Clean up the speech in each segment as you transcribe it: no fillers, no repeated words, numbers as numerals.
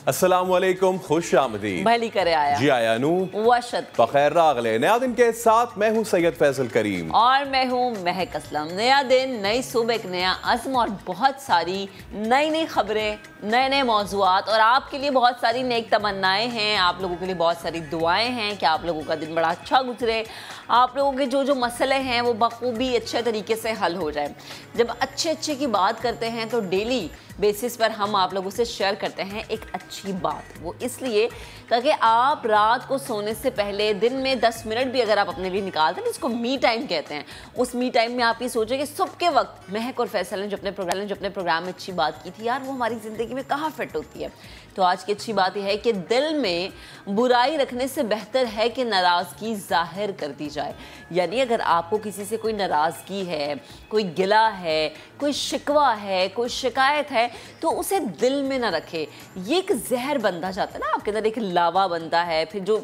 अस्सलामुअलैकुम, खुश आमदीद। भली करे आया जी आया नू वशत बखैर रागले। नया दिन के साथ मैं हूँ सैयद फैसल करीम और मैं हूँ महक असलम। नया दिन, नई सुबह, एक नया अज़्म और बहुत सारी नई नई खबरें, नए नए मौज़ूआत और आपके लिए बहुत सारी नेक तमन्नाएं हैं। आप लोगों के लिए बहुत सारी दुआएं हैं कि आप लोगों का दिन बड़ा अच्छा गुजरे, आप लोगों के जो मसले हैं वो बखूबी अच्छे तरीके से हल हो जाए। जब अच्छे की बात करते हैं तो डेली बेसिस पर हम आप लोगों से शेयर करते हैं एक अच्छी बात। वो इसलिए ताकि आप रात को सोने से पहले दिन में 10 मिनट भी अगर आप अपने लिए निकालते हैं, इसको मी टाइम कहते हैं, उस मी टाइम में आप ये सोचें कि सुबह के वक्त महक और फैसल ने जो अपने प्रोग्राम में अच्छी बात की थी यार, वो हमारी ज़िंदगी में कहाँ फिट होती है। तो आज की अच्छी बात यह है कि दिल में बुराई रखने से बेहतर है कि नाराज़गी जाहिर कर दी जाए। यानी अगर आपको किसी से कोई नाराज़गी है, कोई गिला है, कोई शिकवा है, कोई शिकायत है, तो उसे दिल में ना रखे। ये एक जहर बनता जाता है ना, आपके अंदर एक लावा बनता है, फिर जो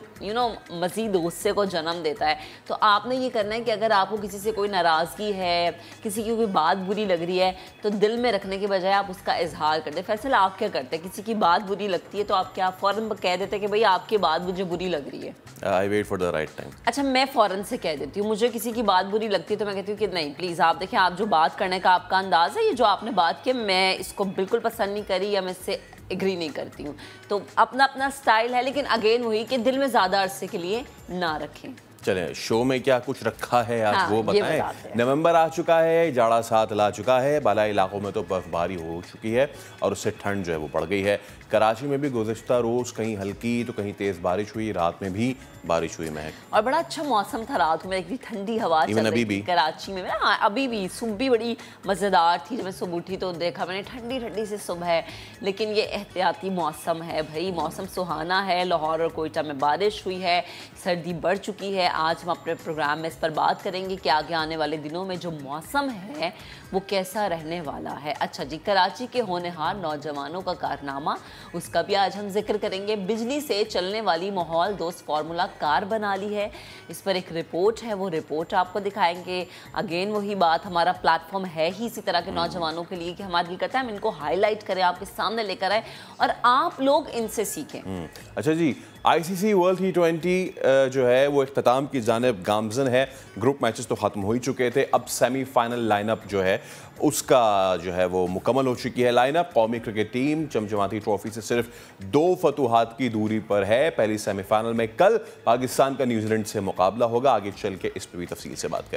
मज़ीद गुस्से को जन्म देता है। तो आपने ये करना है कि अगर आपको किसी से कोई नाराज़गी है, किसी की कोई बात बुरी लग रही है, तो दिल में रखने के बजाय आप उसका इजहार करते। फैसल आप क्या करते हैं? किसी की बात बुरी लगती है तो आप क्या फ़ौरन कह देते हैं कि भाई आपकी बात मुझे बुरी लग रही है? I wait for the right time. अच्छा, मैं फ़ौरन से कह देती हूँ। मुझे किसी की बात बुरी लगती है तो मैं कहती हूँ कि नहीं प्लीज़ आप देखें, आप जो बात करने का आपका अंदाज़ है, ये जो आपने बात की मैं इसको बिल्कुल पसंद नहीं करी या मैं इससे एग्री नहीं करती हूँ। तो अपना अपना स्टाइल है, लेकिन अगेन वही कि दिल में ज़्यादा अरसे के लिए ना रखें। चलें, शो में क्या कुछ रखा है आज? हाँ, वो बताएं। नवंबर आ चुका है, जाड़ा साथ ला चुका है, बालाई इलाकों में तो बर्फबारी हो चुकी है और उससे ठंड जो है वो बढ़ गई है। कराची में भी गुज़िश्ता रोज़ कहीं हल्की तो कहीं तेज़ बारिश हुई, रात में भी बारिश हुई महक, और बड़ा अच्छा मौसम था। रात में एक ठंडी हवा चल रही थी कराची में। हाँ, अभी भी सुबह भी बड़ी मज़ेदार थी। जब मैं सुबह उठी तो देखा मैंने ठंडी ठंडी से सुबह है, लेकिन ये एहतियाती मौसम है भाई, मौसम सुहाना है। लाहौर और कोयटा में बारिश हुई है, सर्दी बढ़ चुकी है। आज हम अपने प्रोग्राम में इस पर बात करेंगे कि आगे आने वाले दिनों में जो मौसम है वो कैसा रहने वाला है। अच्छा जी, कराची के होनहार नौजवानों का कारनामा, उसका भी आज हम जिक्र करेंगे। बिजली से चलने वाली माहौल दोस्त फार्मूला कार बना ली है, इस पर एक रिपोर्ट है, वो रिपोर्ट आपको दिखाएंगे। अगेन वही बात, हमारा प्लेटफॉर्म है ही इसी तरह के नौजवानों के लिए कि हमारा दिल करता है हम इनको हाईलाइट करें, आपके सामने लेकर आए और आप लोग इनसे सीखें। अच्छा जी, ICC वर्ल्ड T20 जो है वो इख्तिताम की जानिब गामज़न है। ग्रुप मैचेस तो ख़त्म हो ही चुके थे, अब सेमीफाइनल लाइनअप जो है उसका जो है वो मुकम्मल हो चुकी है। लाइनअप कौमी क्रिकेट टीम चमचमाती ट्रॉफी से सिर्फ 2 फतूहात की दूरी पर है। पहली सेमीफाइनल में कल पाकिस्तान का न्यूजीलैंड से मुकाबला होगा। आगे चल के इस पर भी तफसील से बात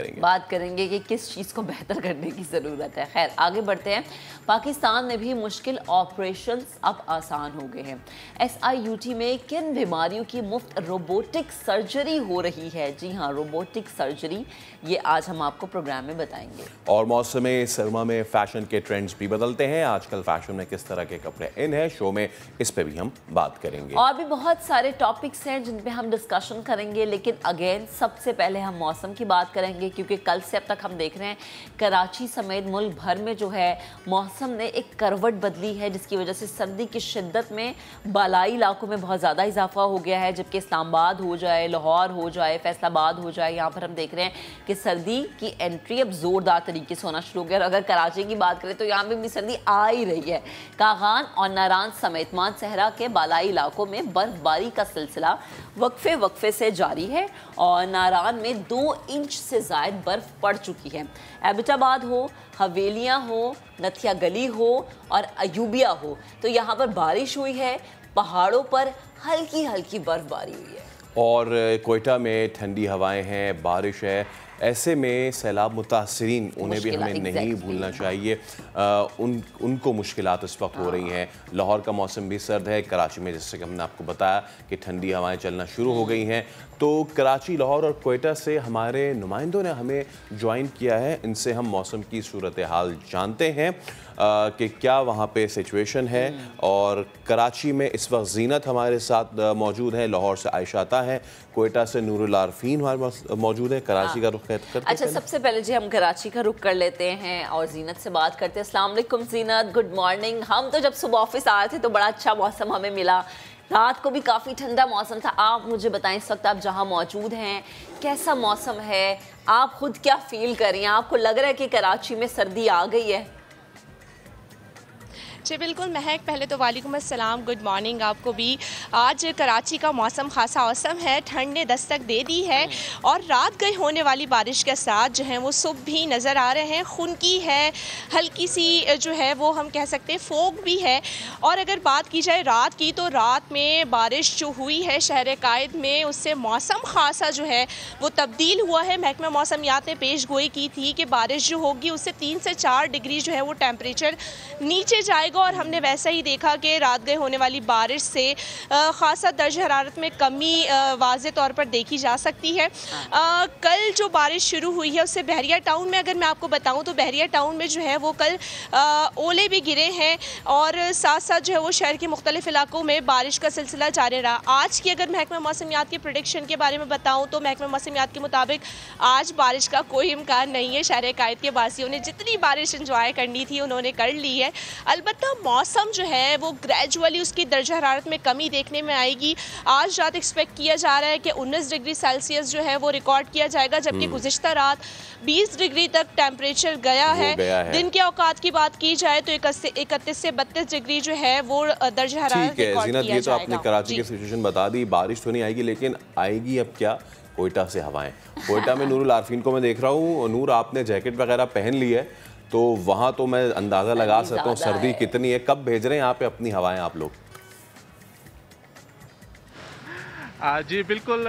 करेंगे कि किस चीज़ को बेहतर करने की ज़रूरत है। खैर आगे बढ़ते हैं। पाकिस्तान में भी मुश्किल ऑपरेशन अब आसान हो गए हैं। SIUT में किन बीमारियों की मुफ्त रोबोटिक सर्जरी हो रही है? जी हाँ, रोबोटिक सर्जरी, ये आज हम आपको प्रोग्राम में बताएंगे। और मौसम सरमा में फैशन के ट्रेंड्स भी बदलते हैं, आजकल फैशन में किस तरह के कपड़े इन है, शो में इस पे भी हम बात करेंगे। और भी बहुत सारे टॉपिक्स हैं जिन पे हम डिस्कशन करेंगे, लेकिन अगेन सबसे पहले हम मौसम की बात करेंगे, क्योंकि कल से अब तक हम देख रहे हैं कराची समेत मुल्क भर में जो है मौसम ने एक करवट बदली है, जिसकी वजह से सर्दी की शिद्दत में बालाई इलाकों में बहुत ज़्यादा इजाफा हो गया है। जबकि इस्लामाबाद हो जाए, लाहौर हो जाए, फैसलाबाद हो जाए, यहाँ पर हम देख रहे हैं कि सर्दी की एंट्री अब ज़ोरदार तरीके से होना शुरू हो गया। अगर कराची की बात करें तो यहाँ पे भी सर्दी आ ही रही है। कागान और नारान समेत मान सहरा के बालाई इलाकों में बर्फबारी का सिलसिला वक्फे से जारी है और नारान में 2 इंच से ज़ायद बर्फ पड़ चुकी है। एबटाबाद हो, हवेलियाँ हो, नथिया गली हो और अयूबिया हो, तो यहाँ पर बारिश हुई है। पहाड़ों पर हल्की हल्की बर्फबारी हुई है और कोयटा में ठंडी हवाएं हैं, बारिश है। ऐसे में सैलाब मुतासरीन, उन्हें भी हमें नहीं भूलना चाहिए। उनको मुश्किलात इस वक्त हो रही हैं। लाहौर का मौसम भी सर्द है। कराची में जैसे कि हमने आपको बताया कि ठंडी हवाएं चलना शुरू हो गई हैं। तो कराची, लाहौर और कोयटा से हमारे नुमाइंदों ने हमें ज्वाइन किया है। इनसे हम मौसम की सूरत हाल जानते हैं कि क्या वहाँ पे सिचुएशन है। और कराची में इस वक्त जीनत हमारे साथ मौजूद है, लाहौर से आयशा आता है, कोयटा से नूरुल आरफीन हमारे मौजूद है। कराची का रुख करते हैं। अच्छा, सबसे पहले जी हम कराची का रुख कर लेते हैं और जीनत से बात करते हैं। अस्सलाम वालेकुम जीनत, गुड मॉर्निंग। हम तो जब सुबह ऑफिस आए थे तो बड़ा अच्छा मौसम हमें मिला, रात को भी काफ़ी ठंडा मौसम था। आप मुझे बताएं इस वक्त आप जहाँ मौजूद हैं कैसा मौसम है, आप खुद क्या फील कर रही हैं? आपको लग रहा है कि कराची में सर्दी आ गई है? जी बिल्कुल महक, पहले तो वालेकुम अस्सलाम, गुड मॉर्निंग आपको भी। आज कराची का मौसम खासा औसम है, ठंड ने दस्तक दे दी है और रात गई होने वाली बारिश के साथ जो है वो सुबह भी नज़र आ रहे हैं, खुनकी है, हल्की सी जो है वो हम कह सकते हैं फोग भी है। और अगर बात की जाए रात की, तो रात में बारिश जो हुई है शहर कायद में, उससे मौसम खासा जो है वो तब्दील हुआ है। महकमा मौसमियात ने पेश गोई की थी कि बारिश जो होगी उससे 3 से 4 डिग्री जो है वो टेम्परेचर नीचे जाएगा, और हमने वैसा ही देखा कि रात गए होने वाली बारिश से ख़ासा दर्ज हरारत में कमी वाज़े तौर पर देखी जा सकती है। कल जो बारिश शुरू हुई है उससे बहरिया टाउन में अगर मैं आपको बताऊं तो बहरिया टाउन में जो है वो कल ओले भी गिरे हैं, और साथ साथ जो है वो शहर के मुख्तलिफ इलाकों में बारिश का सिलसिला जारी रहा। आज की अगर महकमा मौसमियात की प्रेडिक्शन के बारे में बताऊँ तो महकमा मौसमियात के मुताबिक आज बारिश का कोई इम्कान नहीं है। शहर कायद के वासियों ने जितनी बारिश इंजॉय करनी थी उन्होंने कर ली है। अलबत्ता मौसम जो है वो ग्रेजुअली उसकी दर्जा हरारत में कमी देखने में आएगी। आज रात एक्सपेक्ट किया जा रहा है कि 19 डिग्री सेल्सियस जो है वो रिकॉर्ड किया जाएगा, जबकि गुज़िश्ता रात 20 डिग्री तक टेम्परेचर गया है। दिन के औकात की बात की जाए तो 31 से 32 डिग्री जो है वो दर्जा हरारत रिकॉर्ड किया जाएगा। ये तो आपने कराची की सिचुएशन बता दी, बारिश तो नहीं आएगी, लेकिन आएगी अब क्या, कोयटा से हवाएं। कोयटा में नूरुल आरफीन को मैं देख रहा हूँ, नूर आपने जैकेट वगैरह पहन ली है, तो वहाँ तो मैं अंदाज़ा लगा सकता हूँ सर्दी कितनी है। कब भेज रहे हैं यहाँ पे अपनी हवाएं आप लोग? जी बिल्कुल,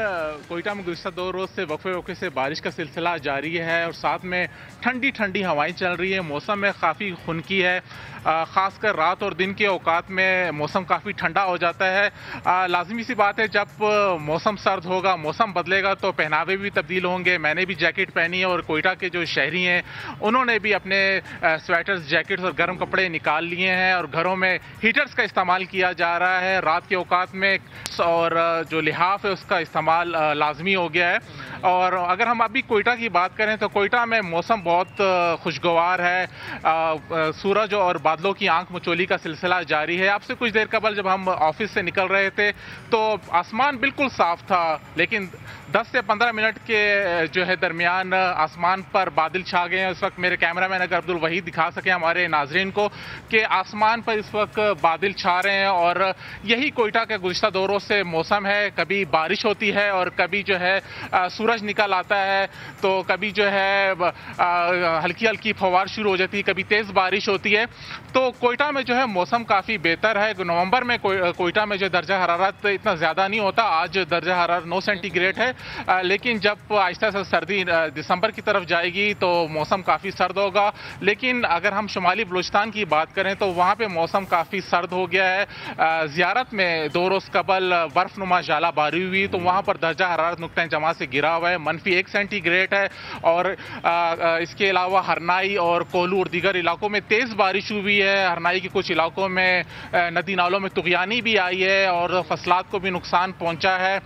कोयटा में गुज़िश्ता 2 रोज़ से वक्फे से बारिश का सिलसिला जारी है और साथ में ठंडी ठंडी हवाएं चल रही है। मौसम में काफ़ी खुनकी है, ख़ासकर रात और दिन के औकात में मौसम काफ़ी ठंडा हो जाता है। लाजमी सी बात है, जब मौसम सर्द होगा, मौसम बदलेगा तो पहनावे भी तब्दील होंगे। मैंने भी जैकेट पहनी है और कोयटा के जो शहरी हैं उन्होंने भी अपने स्वेटर्स, जैकेट्स और गर्म कपड़े निकाल लिए हैं और घरों में हीटर्स का इस्तेमाल किया जा रहा है। रात के औकात में और जो लिहाफ है उसका इस्तेमाल लाजमी हो गया है। और अगर हम अभी कोयटा की बात करें तो कोयटा में मौसम बहुत खुशगवार है। सूरज और बादलों की आंख मचोली का सिलसिला जारी है। आपसे कुछ देर कबल जब हम ऑफिस से निकल रहे थे तो आसमान बिल्कुल साफ था, लेकिन 10 से 15 मिनट के जो है दरमियान आसमान पर बादल छा गए हैं। इस वक्त मेरे कैमरामैन अगर अब्दुल वहीद दिखा सके हमारे नाजरीन को कि आसमान पर इस वक्त बादल छा रहे हैं, और यही कोयटा का गुज़िश्ता 2 रोज़ से मौसम है। कभी बारिश होती है और कभी जो है सूरज निकल आता है, तो कभी जो है हल्की हल्की फवार शुरू हो जाती है, कभी तेज़ बारिश होती है। तो कोयटा में जो है मौसम काफ़ी बेहतर है। नवंबर में कोयटा में जो दर्जा हरारत इतना ज़्यादा नहीं होता, आज दर्जा हरारत 9 सेंटीग्रेड है, लेकिन जब आहिस्ता से सर्दी दिसंबर की तरफ जाएगी तो मौसम काफ़ी सर्द होगा। लेकिन अगर हम शुमाली बलूचिस्तान की बात करें तो वहाँ पे मौसम काफ़ी सर्द हो गया है। ज़ियारत में 2 रोज़ कबल बर्फनुमा जाला बारी हुई तो वहाँ पर दर्जा हरारत नुक्ता जमा से गिरा हुआ है, -1 सेंटीग्रेड है। और इसके अलावा हरनाई और कोलू और दीगर इलाकों में तेज़ बारिश हुई है। हरनाई के कुछ इलाकों में नदी नालों में तुग़यानी भी आई है और फसलात को भी नुकसान पहुँचा है।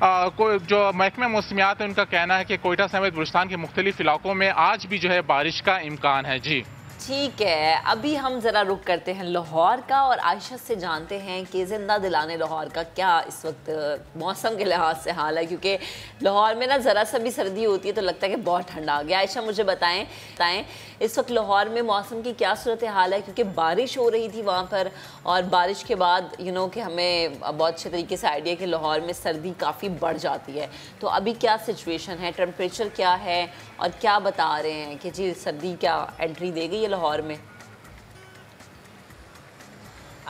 जो महकमा मौसमियात है उनका कहना है कि कोयटा समेत बलूचिस्तान के मुख्तलिफ इलाकों में आज भी जो है बारिश का इम्कान है। जी ठीक है, अभी हम ज़रा रुक करते हैं लाहौर का और आयशा से जानते हैं कि ज़िंदा दिलाने लाहौर का क्या इस वक्त मौसम के लिहाज से हाल है, क्योंकि लाहौर में ना ज़रा सा भी सर्दी होती है तो लगता है कि बहुत ठंडा आ गया। आयशा मुझे बताएं इस वक्त लाहौर में मौसम की क्या सूरत हाल है, क्योंकि बारिश हो रही थी वहाँ पर और बारिश के बाद कि हमें बहुत अच्छे तरीके से आइडिया कि लाहौर में सर्दी काफ़ी बढ़ जाती है। तो अभी क्या सिचुएशन है, टेम्परेचर क्या है और क्या बता रहे हैं कि जी सर्दी क्या एंट्री दे गई है लाहौर में?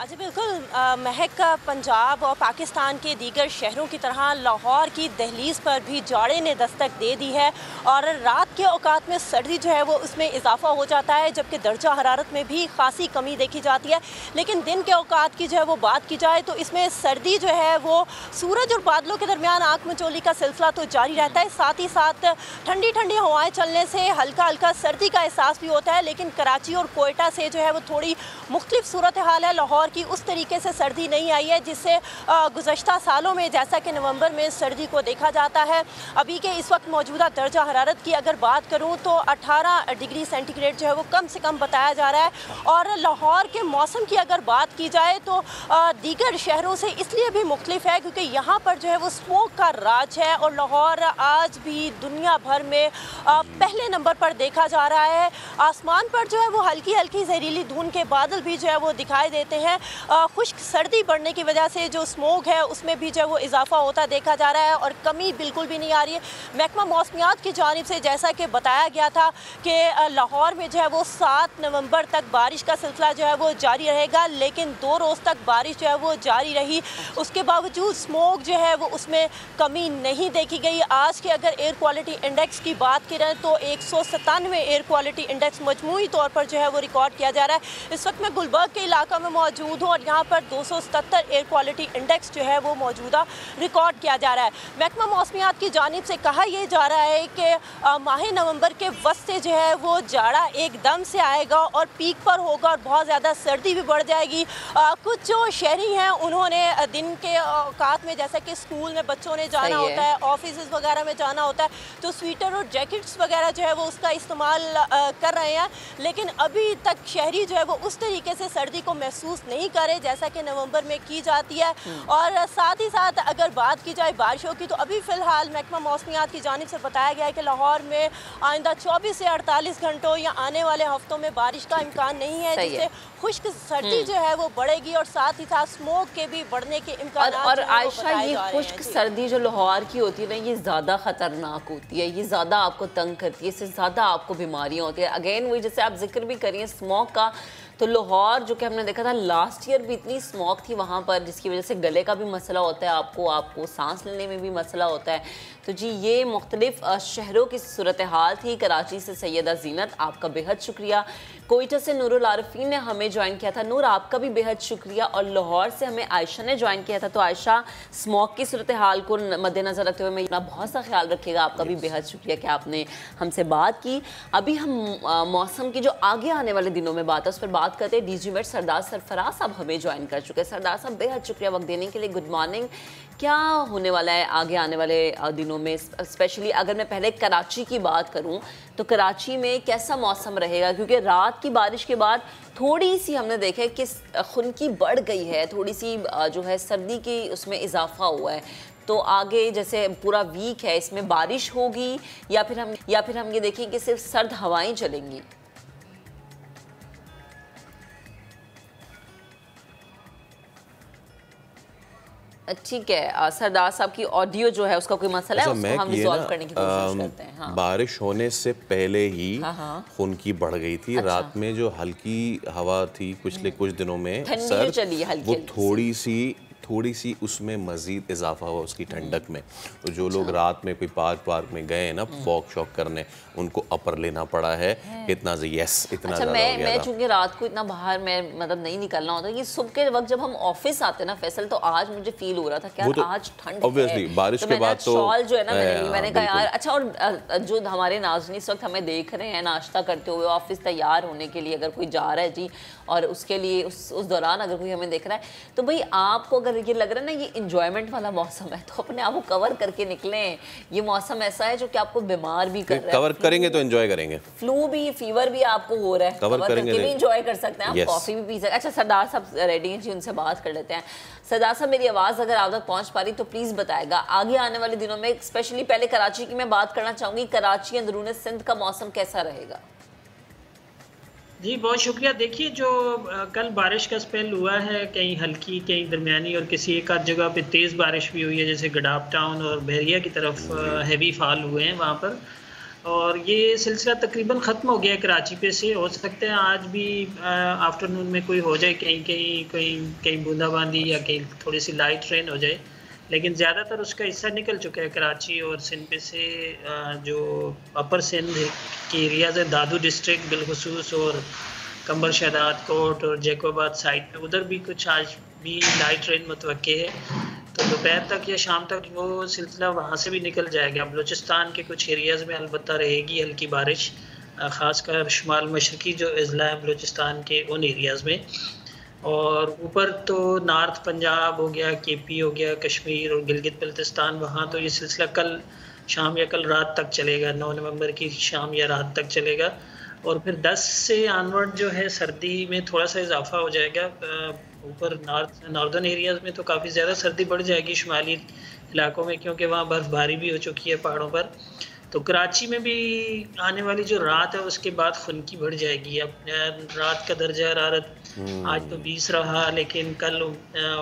जी बिल्कुल महक, पंजाब और पाकिस्तान के दीगर शहरों की तरह लाहौर की दहलीज़ पर भी जाड़े ने दस्तक दे दी है और रात के औकात में सर्दी जो है वो उसमें इजाफा हो जाता है, जबकि दर्जा हरारत में भी खासी कमी देखी जाती है। लेकिन दिन के औकात की जो है वो बात की जाए तो इसमें सर्दी जो है वो सूरज और बादलों के दरमियान आंख मचोली का सिलसिला तो जारी रहता है, साथ ही साथ ठंडी ठंडी हवाएं चलने से हल्का हल्का सर्दी का एहसास भी होता है। लेकिन कराची और कोयटा से जो है वो थोड़ी मुख्तलिफ सूरत हाल है। लाहौर लाहौर की उस तरीके से सर्दी नहीं आई है जिससे गुज़श्ता सालों में जैसा कि नवंबर में सर्दी को देखा जाता है। अभी के इस वक्त मौजूदा दर्जा हरारत की अगर बात करूं तो 18 डिग्री सेंटीग्रेड जो है वो कम से कम बताया जा रहा है। और लाहौर के मौसम की अगर बात की जाए तो दीगर शहरों से इसलिए भी मुख्तलिफ है क्योंकि यहाँ पर जो है वो स्मोक का राज है और लाहौर आज भी दुनिया भर में पहले नंबर पर देखा जा रहा है। आसमान पर जो है वो हल्की हल्की जहरीली धुंध के बादल भी जो है वो दिखाई देते हैं। खुश्क सर्दी बढ़ने की वजह से जो स्मोक है उसमें भी जो है वो इजाफा होता देखा जा रहा है और कमी बिल्कुल भी नहीं आ रही है। महकमा मौसमियात की जानिब से जैसा कि बताया गया था कि लाहौर में जो है वो 7 नवंबर तक बारिश का सिलसिला जो है वो जारी रहेगा, लेकिन 2 रोज़ तक बारिश जो है वो जारी रही। उसके बावजूद स्मोक जो है वो उसमें कमी नहीं देखी गई। आज के अगर एयर क्वालिटी इंडेक्स की बात करें तो 197 एयर क्वालिटी इंडेक्स मजमूई तौर पर जो है वो रिकॉर्ड किया जा रहा है। इस वक्त मैं गुलबर्ग के इलाका में मौजूद हूँ और यहाँ पर 277 एयर क्वालिटी इंडेक्स जो है वो मौजूदा रिकॉर्ड किया जा रहा है। महकमा मौसमियात की जानिब से कहा यह जा रहा है कि माह नवंबर के वस्त से जो है वो जाड़ा एकदम से आएगा और पीक पर होगा और बहुत ज़्यादा सर्दी भी बढ़ जाएगी। कुछ जो शहरी हैं उन्होंने दिन के औकात में जैसा कि स्कूल में बच्चों ने जाना होता है, ऑफिस वगैरह में जाना होता है, तो स्वेटर और जैकेट्स वगैरह जो है वो उसका इस्तेमाल कर रहे हैं, लेकिन अभी तक शहरी जो है वो उस तरीके से सर्दी को महसूस नहीं करे जैसा कि नवंबर में की जाती है। और साथ ही साथ अगर बात की जाए बारिशों की तो अभी फ़िलहाल महकमा मौसमियात की जानिब से बताया गया है कि लाहौर में आइंदा 24 से 48 घंटों या आने वाले हफ्तों में बारिश का इम्कान नहीं है, जिससे खुश्क सर्दी जो है वो बढ़ेगी और साथ ही साथ स्मोक के भी बढ़ने के इम्कान। और आयशा, ये खुश्क सर्दी जो लाहौर की होती है ना, ये ज़्यादा ख़तरनाक होती है, ये ज़्यादा आपको तंग करती है, इससे ज़्यादा आपको बीमारियाँ होती है। अगेन वही जैसे आप जिक्र भी करिए स्मोक का, तो लाहौर जो कि हमने देखा था लास्ट ईयर भी इतनी स्मोक थी वहाँ पर जिसकी वजह से गले का भी मसला होता है, आपको सांस लेने में भी मसला होता है। तो जी ये मुख्तलिफ शहरों की सूरत हाल थी। कराची से सैयदा जीनत, आपका बेहद शुक्रिया। कोयटा से नूरुल आरिफीन ने हमें ज्वाइन किया था, नूर आपका भी बेहद शुक्रिया। और लाहौर से हमें आयशा ने ज्वाइन किया था। तो आयशा, स्मोक की सूरत हाल को मद्देनज़र रखते हुए मैं अपना बहुत सा ख्याल रखिएगा। आपका भी बेहद शुक्रिया कि आपने हमसे बात की। अभी हम मौसम की जो आगे आने वाले दिनों में बात है उस पर बात करते हैं। डीजी मेट सरदार सरफराज साहब हमें ज्वाइन कर चुके हैं। सरदार साहब बेहद शुक्रिया वक्त देने के लिए। Good morning. क्या होने वाला है आगे आने वाले दिनों में, स्पेशली अगर मैं पहले कराची की बात करूं तो कराची में कैसा मौसम रहेगा? क्योंकि रात की बारिश के बाद थोड़ी सी हमने देखा कि खुनकी बढ़ गई है, थोड़ी सी जो है सर्दी की उसमें इजाफा हुआ है। तो आगे जैसे पूरा वीक है इसमें बारिश होगी या फिर हम ये देखें कि सिर्फ सर्द हवाएं चलेंगी? ठीक है सरदार साहब की ऑडियो जो है उसका कोई मसला है, उसको हम रिजॉल्व करने की कोशिश करते हैं। हाँ। बारिश होने से पहले ही खुनकी बढ़ गई थी। अच्छा। रात में जो हल्की हवा थी पिछले कुछ दिनों में ठंडी चली हल्की, वो थोड़ी सी उसमें मजीद इजाफा हुआ उसकी ठंडक में। तो जो लोग रात में कोई पार्क में गए हैं ना वॉक शॉक करने, उनको अपर लेना पड़ा है। इतना इतना अच्छा, मैं चूंकि रात को इतना बाहर में मतलब नहीं निकलना होता, ये सुबह के वक्त जब हम ऑफिस आते ना फैसल, तो आज मुझे फील हो रहा था कि यार आज ठंड ऑब्वियसली बारिश के बाद तो शॉल जो है ना मैंने कहा यार। अच्छा, और जो हमारे नाज़रीन इस वक्त हमें देख रहे हैं नाश्ता करते हुए ऑफिस तैयार होने के लिए, अगर कोई जा रहा है जी और उसके लिए उस दौरान अगर कोई हमें देख रहा है, तो भाई आपको अगर ये लग रहा है ना ये इंजॉयमेंट वाला मौसम है तो अपने आप को कवर करके निकलें। ये मौसम ऐसा है जो कि आपको बीमार भी कर रहा है। कवर करेंगे तो एंजॉय करेंगे। फ्लू भी, फीवर भी आपको हो रहा है, कवर करके भी एंजॉय कर सकते हैं। आप कॉफी भी पी सकते हैं। अच्छा, सरदार साहब रेडी हैं जी, उनसे बात कर लेते हैं। सरदार साहब, मेरी आवाज़ अगर आप तक पहुंच पा रही तो प्लीज़ बताएगा आगे आने वाले दिनों में, स्पेशली पहले कराची की मैं बात करना चाहूँगी, कराची अंदरूनी सिंध का मौसम कैसा रहेगा? जी बहुत शुक्रिया। देखिए जो कल बारिश का स्पेल हुआ है, कहीं हल्की कहीं दरमियानी और किसी एक आध जगह पे तेज़ बारिश भी हुई है, जैसे गडाप टाउन और बहरिया की तरफ हैवी फॉल हुए हैं वहाँ पर, और ये सिलसिला तकरीबन ख़त्म हो गया है कराची पे से। हो सकता है आज भी आफ्टरनून में कोई हो जाए, कहीं बूंदाबांदी या कहीं थोड़ी सी लाइट रेन हो जाए, लेकिन ज़्यादातर उसका हिस्सा निकल चुका है कराची और सिंध पे से। जो अपर सिंध के एरियाज है, दादू डिस्ट्रिक्ट बिलखुसूस और कंबर शहदाद कोट और जैकोबाद साइड में, उधर भी कुछ आज भी लाइट रेन मुतवक्के है। तो दोपहर तक या शाम तक वो सिलसिला वहाँ से भी निकल जाएगा। बलूचिस्तान के कुछ एरियाज़ में अलबत्ता रहेगी हल्की बारिश, ख़ासकर शुमाल मशरकी जो अज़ला है बलूचिस्तान के उन एरियाज़ में। और ऊपर तो नॉर्थ पंजाब हो गया, केपी हो गया, कश्मीर और गिलगित बल्तिस्तान, वहाँ तो ये सिलसिला कल शाम या कल रात तक चलेगा, 9 नवंबर की शाम या रात तक चलेगा। और फिर 10 से ऑनवर्ड जो है सर्दी में थोड़ा सा इजाफा हो जाएगा। ऊपर नॉर्दर्न एरियाज़ में तो काफ़ी ज़्यादा सर्दी बढ़ जाएगी शुमाली इलाकों में, क्योंकि वहाँ बर्फ़बारी भी हो चुकी है पहाड़ों पर। तो कराची में भी आने वाली जो रात है उसके बाद खुनकी बढ़ जाएगी। अब रात का दर्जा हरारत आज तो 20 रहा, लेकिन कल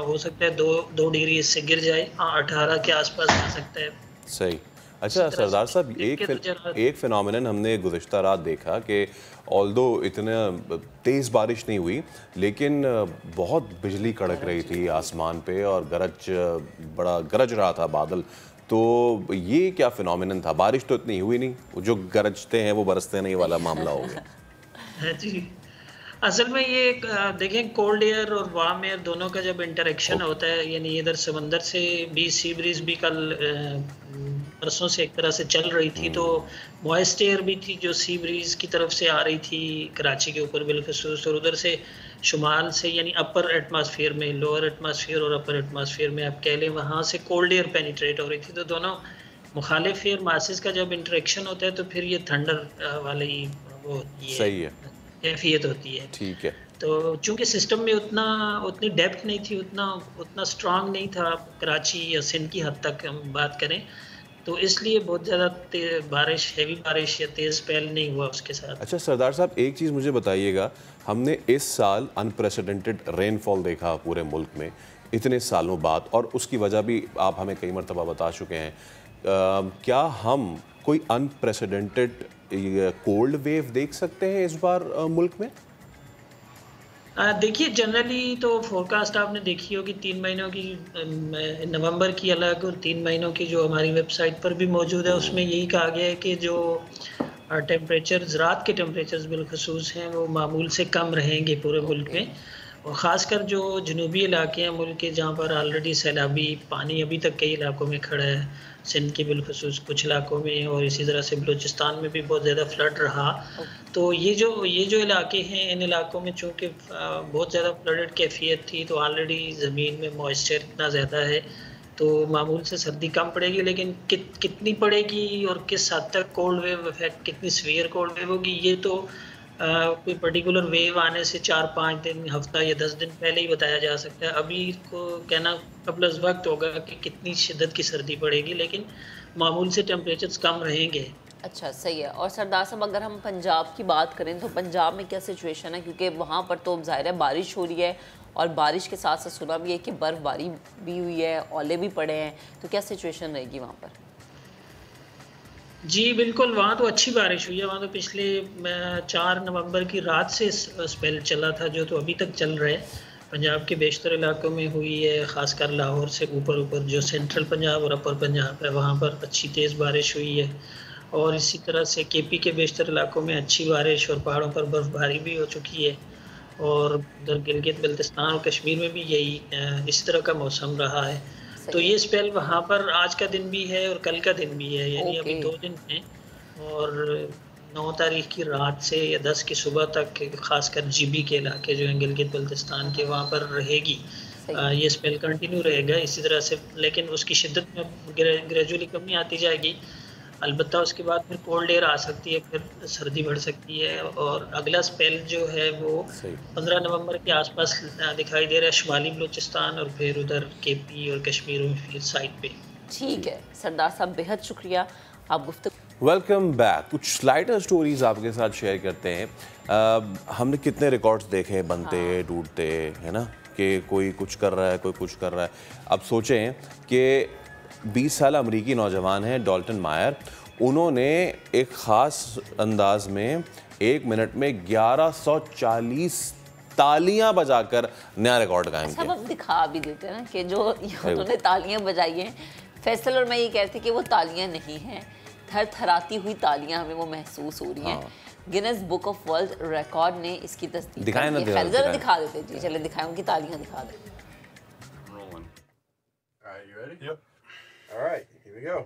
हो सकता है 2 डिग्री इससे गिर जाए, 18 के आसपास आ सकता है। सही। अच्छा सरदार साहब, एक फिनोमिनन हमने गुज़िश्ता रात देखा कि ऑल्दो इतना तेज़ बारिश नहीं हुई, लेकिन बहुत बिजली कड़क रही थी आसमान पे और बड़ा गरज रहा था बादल। तो ये क्या फिनोमिनन था? बारिश तो इतनी हुई नहीं, जो गरजते हैं वो बरसते नहीं वाला मामला हो गया। जी, असल में ये देखें, कोल्ड एयर और वार्म एयर दोनों का जब इंटरेक्शन होता है, यानी इधर समंदर से भी सी ब्रीज भी कल परसों से एक तरह से चल रही थी, तो मॉइस्ट एयर भी थी जो सी ब्रीज की तरफ से आ रही थी कराची के ऊपर बिलखसूस, और उधर से शुमाल से यानी अपर एटमॉस्फेयर में, लोअर एटमॉस्फेयर और अपर एटमॉस्फेयर में आप कह लें, वहाँ से कोल्ड एयर पेनिट्रेट हो रही थी। तो दोनों मुखालिफ एयर मासेस का जब इंटरेक्शन होता है तो फिर ये थंडर वाली वो सही है कैफियत होती है। ठीक है। तो चूंकि सिस्टम में उतनी डेप्थ नहीं थी, उतना स्ट्रांग नहीं था कराची या सिंध की हद तक हम बात करें, तो इसलिए बहुत ज़्यादा हैवी बारिश या तेज़ स्पेल नहीं हुआ उसके साथ। अच्छा सरदार साहब, एक चीज़ मुझे बताइएगा, हमने इस साल अनप्रेसिडेंटेड रेनफॉल देखा पूरे मुल्क में इतने सालों बाद, और उसकी वजह भी आप हमें कई मरतबा बता चुके हैं। क्या हम कोई अनप्रेसिडेंटेड कोल्ड वेव देख सकते हैं इस बार मुल्क में? देखिए, जनरली तो फोरकास्ट आपने देखी होगी 3 महीनों की, नवंबर की अलग और 3 महीनों की जो हमारी वेबसाइट पर भी मौजूद है, उसमें यही कहा गया है कि जो टेम्परेचर्स, रात के टेम्परेचर्स बिलखसूस हैं, वो मामूल से कम रहेंगे पूरे मुल्क में। और ख़ासकर जो जनूबी इलाके हैं मुल्क के, जहाँ पर ऑलरेडी सैलाबी पानी अभी तक कई इलाकों में खड़ा है, सिंध के बिलखसूस कुछ इलाकों में, और इसी तरह से बलूचिस्तान में भी बहुत ज़्यादा फ्लड रहा। तो ये जो इलाके हैं, इन इलाकों में चूँकि बहुत ज़्यादा फ्लडेड कैफियत थी, तो ऑलरेडी ज़मीन में मॉइस्चर इतना ज़्यादा है, तो मामूल से सर्दी कम पड़ेगी। लेकिन कितनी पड़ेगी और किस हद तक कोल्ड वेव इफेक्ट, कितनी सीवियर कोल्ड वेव होगी, ये तो कोई पर्टिकुलर वेव आने से 4-5 दिन, हफ्ता या 10 दिन पहले ही बताया जा सकता है। अभी को कहना कबल अज़ वक्त होगा कि कितनी शिद्दत की सर्दी पड़ेगी, लेकिन मामूल से टेम्परेचर्स कम रहेंगे। अच्छा, सही है। और सरदार साहब, अगर हम पंजाब की बात करें तो पंजाब में क्या सिचुएशन है? क्योंकि वहाँ पर तो ज़ाहिर है बारिश हो रही है, और बारिश के साथ साथ सुना भी है कि बर्फ़बारी भी हुई है, ओले भी पड़े हैं, तो क्या सिचुएशन रहेगी वहाँ पर? जी बिल्कुल, वहाँ तो अच्छी बारिश हुई है। वहाँ तो पिछले 4 नवंबर की रात से स्पेल चला था, जो तो अभी तक चल रहा है। पंजाब के बेशतर इलाकों में हुई है, ख़ासकर लाहौर से ऊपर जो सेंट्रल पंजाब और अपर पंजाब है, वहाँ पर अच्छी तेज़ बारिश हुई है। और इसी तरह से केपी के बेशतर इलाकों में अच्छी बारिश और पहाड़ों पर बर्फ़बारी भी हो चुकी है। और उधर गिलगित बल्तिस्तान और कश्मीर में भी यही इस तरह का मौसम रहा है। तो ये स्पेल वहाँ पर आज का दिन भी है और कल का दिन भी है, यानी अभी 2 दिन हैं। और 9 तारीख की रात से या 10 की सुबह तक खासकर जीबी के इलाके जो हैं गिलगित बल्तिस्तान के, वहाँ पर रहेगी ये स्पेल कंटिन्यू रहेगा इसी तरह से। लेकिन उसकी शिद्दत में ग्रेजुअली कमी आती जाएगी। अलबत्ता उसके बाद फिर कोल्ड एयर आ सकती है, फिर सर्दी बढ़ सकती है। और अगला स्पेल जो है वो 15 नवंबर के आसपास दिखाई दे रहा है शुमाली बलूचिस्तान और फिर उधर केपी और कश्मीर में साइड पे। ठीक है सरदार साहब, बेहद शुक्रिया आप गुफ्तगू। Welcome back. कुछ स्लाइडर स्टोरीज आपके साथ शेयर करते हैं। हमने कितने रिकॉर्ड्स देखे बनते टूटते, है ना, कि कोई कुछ कर रहा है, कोई कुछ कर रहा है। अब सोचें कि 20 साल अमरीकी नौजवान हैं डॉल्टन मायर, उन्होंने एक ख़ास अंदाज में 1 मिनट में 1140 तालियां बजाकर नया रिकॉर्ड कायम किया। सब अब दिखा भी देते हैं ना कि जो उन्होंने तालियां बजाई हैं। फैसल और मैं ये कहती कि वो तालियां नहीं हैं, थरथराती हुई तालियां हमें वो महसूस हो रही हैं। Guinness book of world record ने इसकी तस्दीक दिखाएं ना, दिखा देते जी, चले दिखाएं, उनकी तालियां दिखा दें। You ready? Yep. All right, here we go.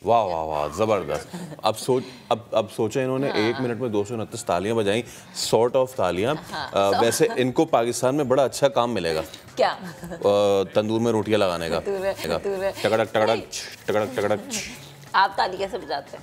वाह वाह वाह, ज़बरदस्त। अब सोचा इन्होंने 1 मिनट में 229 तालियां बजाई, सॉर्ट ऑफ तालियां। वैसे इनको पाकिस्तान में बड़ा अच्छा काम मिलेगा। क्या? तंदूर में रोटियां लगाने का। टकड़क टकड़क टकड़क टकड़क। आप ताली कैसे बजाते हैं?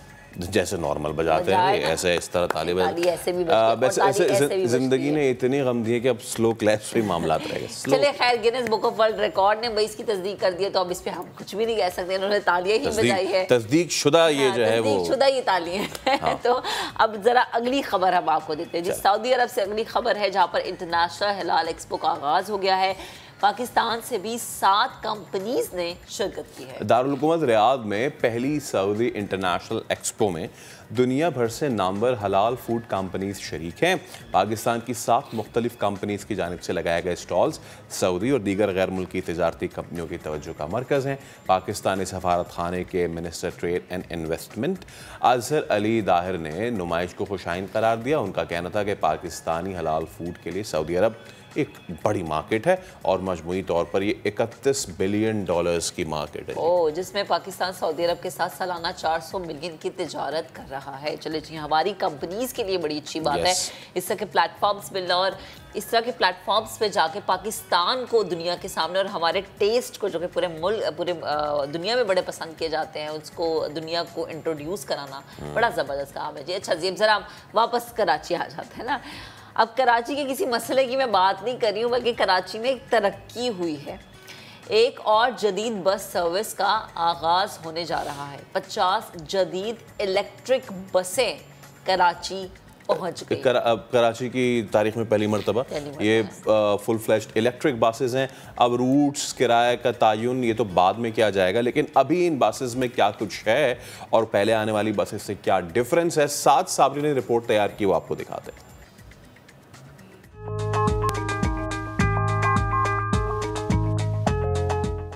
जैसे नॉर्मल बजाते हैं, ऐसे इस तरह ताली बजाते हैं। ऐसे जिंदगी ने इतनी गम दी है कि अब स्लो क्लैप्स पे मामला रहेगा। चलिए खैर, Guinness book of world record ने भाई इसकी तस्दीक कर दी है, तो अब इस पे हम कुछ भी नहीं कह सकते। इन्होंने तालियां ही बजाई है, तस्दीक शुदा ये जो है वो शुदा ये तालियां हैं। तो अब जरा अगली खबर हम आपको देते हैं जी। सऊदी अरब से अगली खबर है, जहाँ पर इंटरनेशनल हलाल एक्सपो का आगाज हो गया है। पाकिस्तान से भी 7 कंपनीज ने शिरकत की है। दारुल हुकूमत रियाद में पहली सऊदी इंटरनेशनल एक्सपो में दुनिया भर से नामवर हलाल फूड कंपनीज शरीक हैं। पाकिस्तान की 7 मुख्तलिफ कंपनीज की जानिब से लगाए गए स्टॉल्स सऊदी और दीगर गैर मुल्की तजारती कंपनियों की तवज्जो का मरकज़ हैं। पाकिस्तानी सफारत खाने के minister trade and investment Azhar Ali Dahir ने नुमाइश को खुशाइन करार दिया। उनका कहना था कि पाकिस्तानी हलाल फूड के लिए सऊदी अरब एक बड़ी मार्केट है और मजमूई तौर पर ये $31 बिलियन की मार्केट है, जिसमें पाकिस्तान सऊदी अरब के साथ सालाना 400 मिलियन की तिजारत कर रहा है। चले जी, हमारी कंपनीज के लिए बड़ी अच्छी बात है इस तरह के प्लेटफॉर्म्स मिलना, और इस तरह के प्लेटफॉर्म्स पे जाके पाकिस्तान को दुनिया के सामने और हमारे टेस्ट को, जो कि पूरे दुनिया में बड़े पसंद किए जाते हैं, उसको दुनिया को इंट्रोड्यूस कराना बड़ा ज़बरदस्त काम है जी। अच्छा जी, अब ज़रा वापस कराची आ जाते हैं ना। अब कराची के किसी मसले की मैं बात नहीं कर रही हूँ, बल्कि कराची में एक तरक्की हुई है। एक और जदीद बस सर्विस का आगाज़ होने जा रहा है। 50 जदीद इलेक्ट्रिक बसें कराची पहुँच गई। अब कराची की तारीख में पहली मरतबा ये फुल फ्लैश्ड इलेक्ट्रिक बसेस हैं। अब रूट्स, किराए का तयन ये तो बाद में किया जाएगा, लेकिन अभी इन बसेस में क्या कुछ है और पहले आने वाली बसेस से क्या डिफरेंस है, 7 साबरी ने रिपोर्ट तैयार की, वो आपको दिखाते हैं।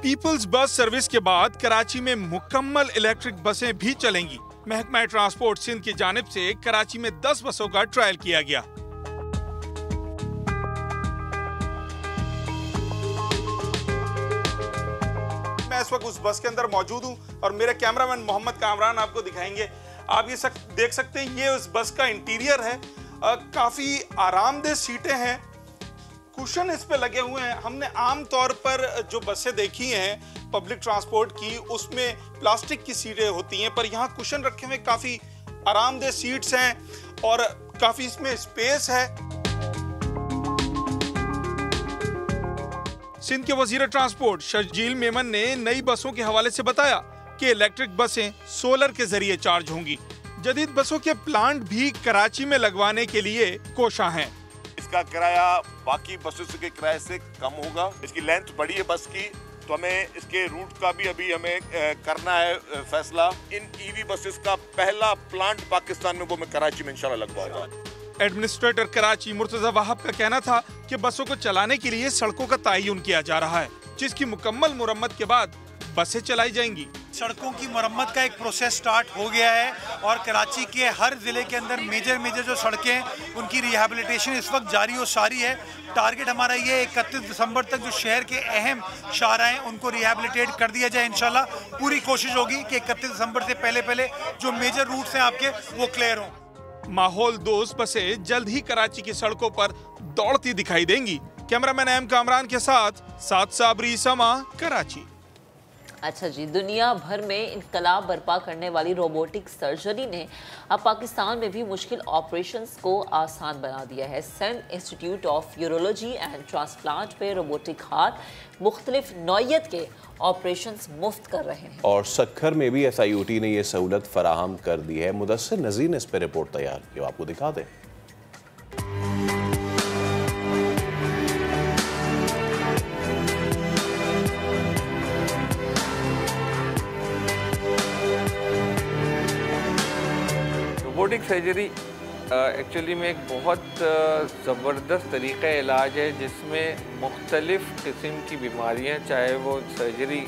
पीपल्स बस सर्विस के बाद कराची में मुकम्मल इलेक्ट्रिक बसें भी चलेंगी। महकमा ट्रांसपोर्ट सिंध की जानिब से कराची में 10 बसों का ट्रायल किया गया। मैं इस वक्त उस बस के अंदर मौजूद हूं और मेरे कैमरामैन मोहम्मद कामरान आपको दिखाएंगे। आप ये देख सकते हैं, ये उस बस का इंटीरियर है। काफी आरामदेह सीटें हैं, कुशन इस पे लगे हुए हैं। हमने आम तौर पर जो बसें देखी हैं पब्लिक ट्रांसपोर्ट की, उसमें प्लास्टिक की सीटें होती हैं, पर यहाँ कुशन रखे हुए, काफी आरामदेह सीट्स हैं और काफी इसमें स्पेस है। सिंध के वजीर ट्रांसपोर्ट शर्जील मेमन ने नई बसों के हवाले से बताया कि इलेक्ट्रिक बसें सोलर के जरिए चार्ज होंगी। जदीद बसों के प्लांट भी कराची में लगवाने के लिए कोशा हैं। इसका किराया बाकी बसों के किराए से कम होगा। इसकी लेंथ बड़ी है बस की, तो हमें इसके रूट का भी अभी हमें करना है फैसला। इन ईवी बसेस का पहला प्लांट पाकिस्तान में वो मैं कराची में इंशाल्लाह लगवाऊंगा। एडमिनिस्ट्रेटर कराची मुर्तजा वाहब का कहना था कि बसों को चलाने के लिए सड़कों का तयन किया जा रहा है, जिसकी मुकम्मल मुरम्मत के बाद बसें चलाई जाएंगी। सड़कों की मरम्मत का एक प्रोसेस स्टार्ट हो गया है और कराची के हर ज़िले के अंदर मेजर जो सड़कें, उनकी रिहैबिलिटेशन इस वक्त जारी और सारी है। टारगेट हमारा ये 31 दिसंबर तक जो शहर के अहम शाहराहें उनको रिहैबिलिटेट कर दिया जाए। इंशाल्लाह पूरी कोशिश होगी कि 31 दिसंबर से पहले जो मेजर रूट्स हैं आपके वो क्लियर हों। माहौल दोस्त बसें जल्द ही कराची की सड़कों पर दौड़ती दिखाई देंगी। कैमरामैन एम कामरान के साथ साबरी समा, कराची। अच्छा जी, दुनिया भर में इनकलाब बर्पा करने वाली रोबोटिक सर्जरी ने अब पाकिस्तान में भी मुश्किल ऑपरेशंस को आसान बना दिया है। Sindh institute of urology and transplant पे रोबोटिक हार्ट मुख्तलिफ नौइयत के ऑपरेशंस मुफ्त कर रहे हैं और सक्खर में भी SIOT ने यह सहूलत फराहम कर दी है। मुदस्सिर नज़ीर ने इस पर रिपोर्ट तैयार की, आपको दिखा दें। रोबोटिक सर्जरी एक्चुअली में एक बहुत ज़बरदस्त तरीक़ा इलाज है, जिसमें मुख्तलिफ़ किस्म की बीमारियां, चाहे वो सर्जरी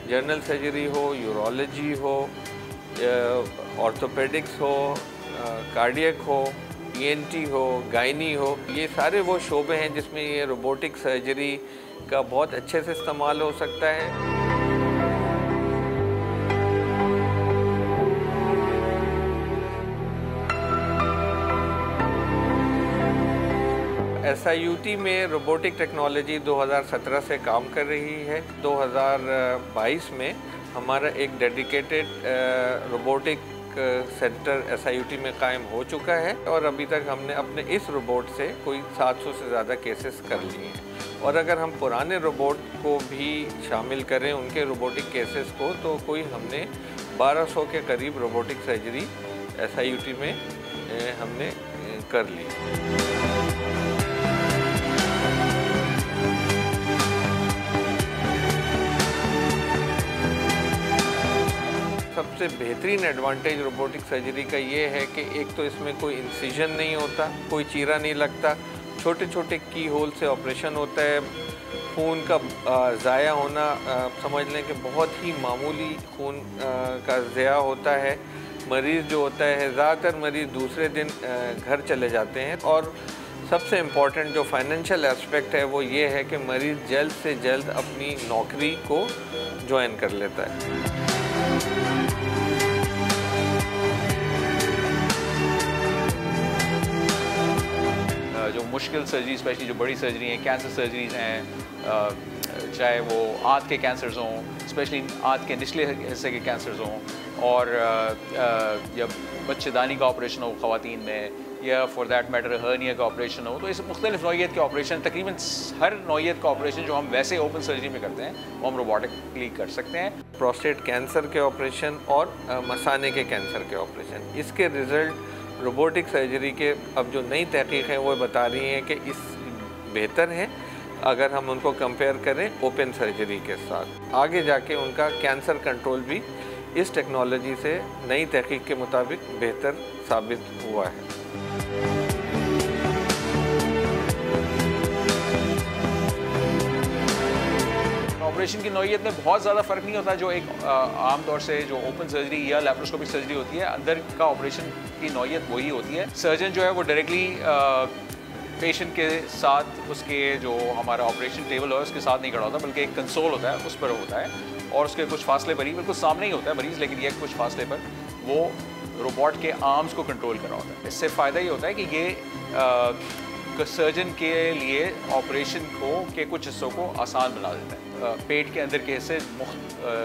जनरल सर्जरी हो, यूरोलॉजी हो, ऑर्थोपेडिक्स हो, कार्डियक हो, ENT हो, गायनी हो, ये सारे वो शोबे हैं जिसमें ये रोबोटिक सर्जरी का बहुत अच्छे से इस्तेमाल हो सकता है। SIUT में रोबोटिक टेक्नोलॉजी 2017 से काम कर रही है। 2022 में हमारा एक डेडिकेटेड रोबोटिक सेंटर SIUT में कायम हो चुका है और अभी तक हमने अपने इस रोबोट से कोई 700 से ज़्यादा केसेस कर लिए हैं। और अगर हम पुराने रोबोट को भी शामिल करें उनके रोबोटिक केसेस को, तो कोई हमने 1200 के करीब रोबोटिक सर्जरी SIUT में हमने कर ली। सबसे बेहतरीन एडवांटेज रोबोटिक सर्जरी का ये है कि एक तो इसमें कोई इंसिजन नहीं होता, कोई चीरा नहीं लगता, छोटे छोटे की होल से ऑपरेशन होता है। खून का ज़ाया होना समझ लें कि बहुत ही मामूली खून का ज़ाया होता है। मरीज़ जो होता है, ज़्यादातर मरीज़ दूसरे दिन घर चले जाते हैं। और सबसे इम्पॉर्टेंट जो फाइनेंशियल एस्पेक्ट है वो ये है कि मरीज़ जल्द से जल्द अपनी नौकरी को ज्वाइन कर लेता है। जो मुश्किल सर्जरी, स्पेशली जो बड़ी सर्जरी हैं, कैंसर सर्जरीज़ हैं, चाहे वो आंत के कैंसर्स हों, स्पेशली आंत के निचले हिस्से के कैंसर्स हों, और या बच्चेदानी का ऑपरेशन हो ख़वातीन में, या फॉर दैट मैटर हर्निया का ऑपरेशन हो, तो इस मुख्तलिफ नौइयत के ऑपरेशन, तकरीबन हर नौइयत का ऑपरेशन जो हम वैसे ओपन सर्जरी में करते हैं वो हम रोबोटिकली कर सकते हैं। प्रोस्टेट कैंसर के ऑपरेशन और मसाने के कैंसर के ऑपरेशन, इसके रिज़ल्ट रोबोटिक सर्जरी के अब जो नई तहकीक है वो बता रही हैं कि इस बेहतर है अगर हम उनको कंपेयर करें ओपन सर्जरी के साथ। आगे जाके उनका कैंसर कंट्रोल भी इस टेक्नोलॉजी से नई तहकीक के मुताबिक बेहतर साबित हुआ है। ऑपरेशन की नौइयत में बहुत ज़्यादा फ़र्क नहीं होता। जो एक आम तौर से जो ओपन सर्जरी या लैप्रोस्कोपिक सर्जरी होती है, अंदर का ऑपरेशन की नौइयत वही होती है। सर्जन जो है वो डायरेक्टली पेशेंट के साथ, उसके जो हमारा ऑपरेशन टेबल है उसके साथ नहीं खड़ा होता, बल्कि एक कंसोल होता है, उस पर होता है, और उसके कुछ फासले पर ही, बिल्कुल सामने ही होता है मरीज़, लेकिन ये कुछ फासले पर वो रोबोट के आर्म्स को कंट्रोल कर रहा होता है। इससे फ़ायदा ये होता है कि ये सर्जन के लिए ऑपरेशन के कुछ हिस्सों को आसान बना देता है। पेट के अंदर के हिस्से,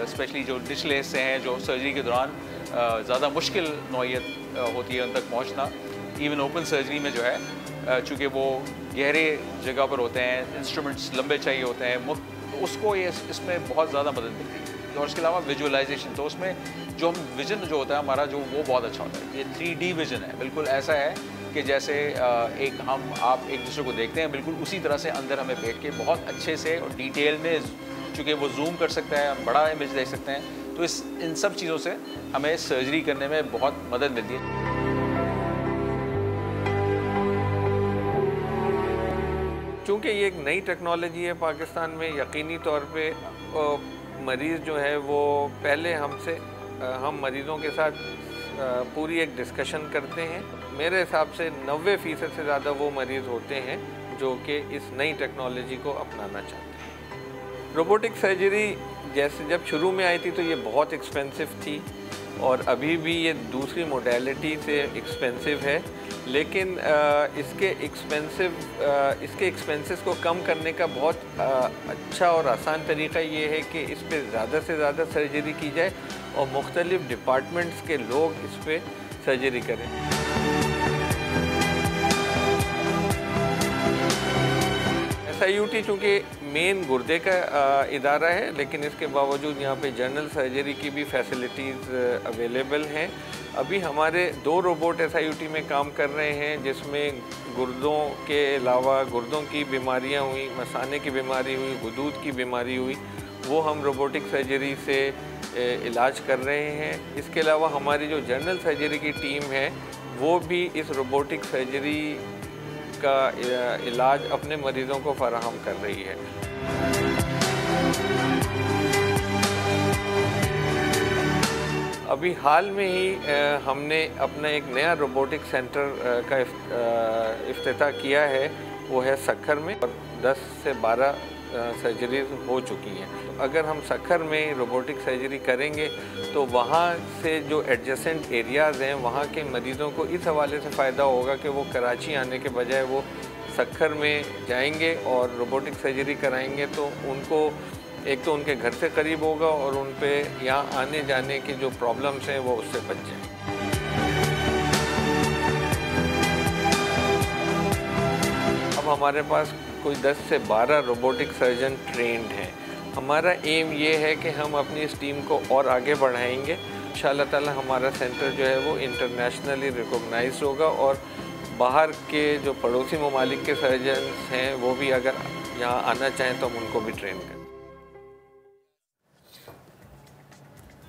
स्पेशली जो निचले हिस्से हैं, जो सर्जरी के दौरान ज़्यादा मुश्किल नौइयत होती है उन तक पहुँचना, इवन ओपन सर्जरी में जो है, चूँकि वो गहरे जगह पर होते हैं, इंस्ट्रूमेंट्स लंबे चाहिए होते हैं, तो उसको ये इसमें बहुत ज़्यादा मदद मिलती है। और उसके अलावा विजुअलाइजेशन, तो उसमें जो हम विजन जो होता है हमारा, जो वो बहुत अच्छा होता है। ये 3D विजन है, बिल्कुल ऐसा है कि जैसे आप एक दूसरे को देखते हैं, बिल्कुल उसी तरह से अंदर हमें बैठ के बहुत अच्छे से और डिटेल में, चूँकि वो जूम कर सकता है, हम बड़ा इमेज देख सकते हैं, तो इन सब चीज़ों से हमें सर्जरी करने में बहुत मदद मिलती है। चूँकि ये एक नई टेक्नोलॉजी है पाकिस्तान में, यकीनी तौर पे मरीज़ जो है वो पहले हम मरीज़ों के साथ पूरी एक डिस्कशन करते हैं। मेरे हिसाब से 90% से ज़्यादा वो मरीज़ होते हैं जो कि इस नई टेक्नोलॉजी को अपनाना चाहते हैं। रोबोटिक सर्जरी जैसे जब शुरू में आई थी तो ये बहुत एक्सपेंसिव थी, और अभी भी ये दूसरी मोडेलिटी से एक्सपेंसिव है, लेकिन इसके एक्सपेंसेस को कम करने का बहुत अच्छा और आसान तरीका ये है कि इस पे ज़्यादा से ज़्यादा सर्जरी की जाए और मुख्तलिफ डिपार्टमेंट्स के लोग इस पे सर्जरी करें। SIUT चूँकि मेन गुर्दे का इदारा है, लेकिन इसके बावजूद यहाँ पे जनरल सर्जरी की भी फैसिलिटीज़ अवेलेबल हैं। अभी हमारे 2 रोबोट SIUT में काम कर रहे हैं, जिसमें गुर्दों के अलावा गुर्दों की बीमारियाँ हुई, मसाने की बीमारी हुई, गुदूद की बीमारी हुई, वो हम रोबोटिक सर्जरी से इलाज कर रहे हैं। इसके अलावा हमारी जो जनरल सर्जरी की टीम है वो भी इस रोबोटिक सर्जरी का इलाज अपने मरीज़ों को फराहम कर रही है। अभी हाल में ही हमने अपना एक नया रोबोटिक सेंटर का इफ्तिताह किया है, वो है सक्खर में, और 10 से 12 सर्जरीज हो चुकी हैं। अगर हम सक्खर में रोबोटिक सर्जरी करेंगे तो वहाँ से जो एडजेसेंट एरियाज़ हैं वहाँ के मरीज़ों को इस हवाले से फ़ायदा होगा कि वो कराची आने के बजाय वो सक्खर में जाएंगे और रोबोटिक सर्जरी कराएंगे तो उनको एक तो उनके घर से करीब होगा और उन पे यहाँ आने जाने की जो प्रॉब्लम्स हैं वो उससे बच जाएंगे। अब हमारे पास कोई 10 से 12 रोबोटिक सर्जन ट्रेंड हैं। हमारा एम ये है कि हम अपनी इस टीम को और आगे बढ़ाएंगे। इंशाअल्लाह ताला हमारा सेंटर जो है वो इंटरनेशनली रिकॉग्नाइज्ड होगा और बाहर के जो पड़ोसी ममालिक के सर्जन्स हैं वो भी अगर यहाँ आना चाहें तो हम उनको भी ट्रेन करें।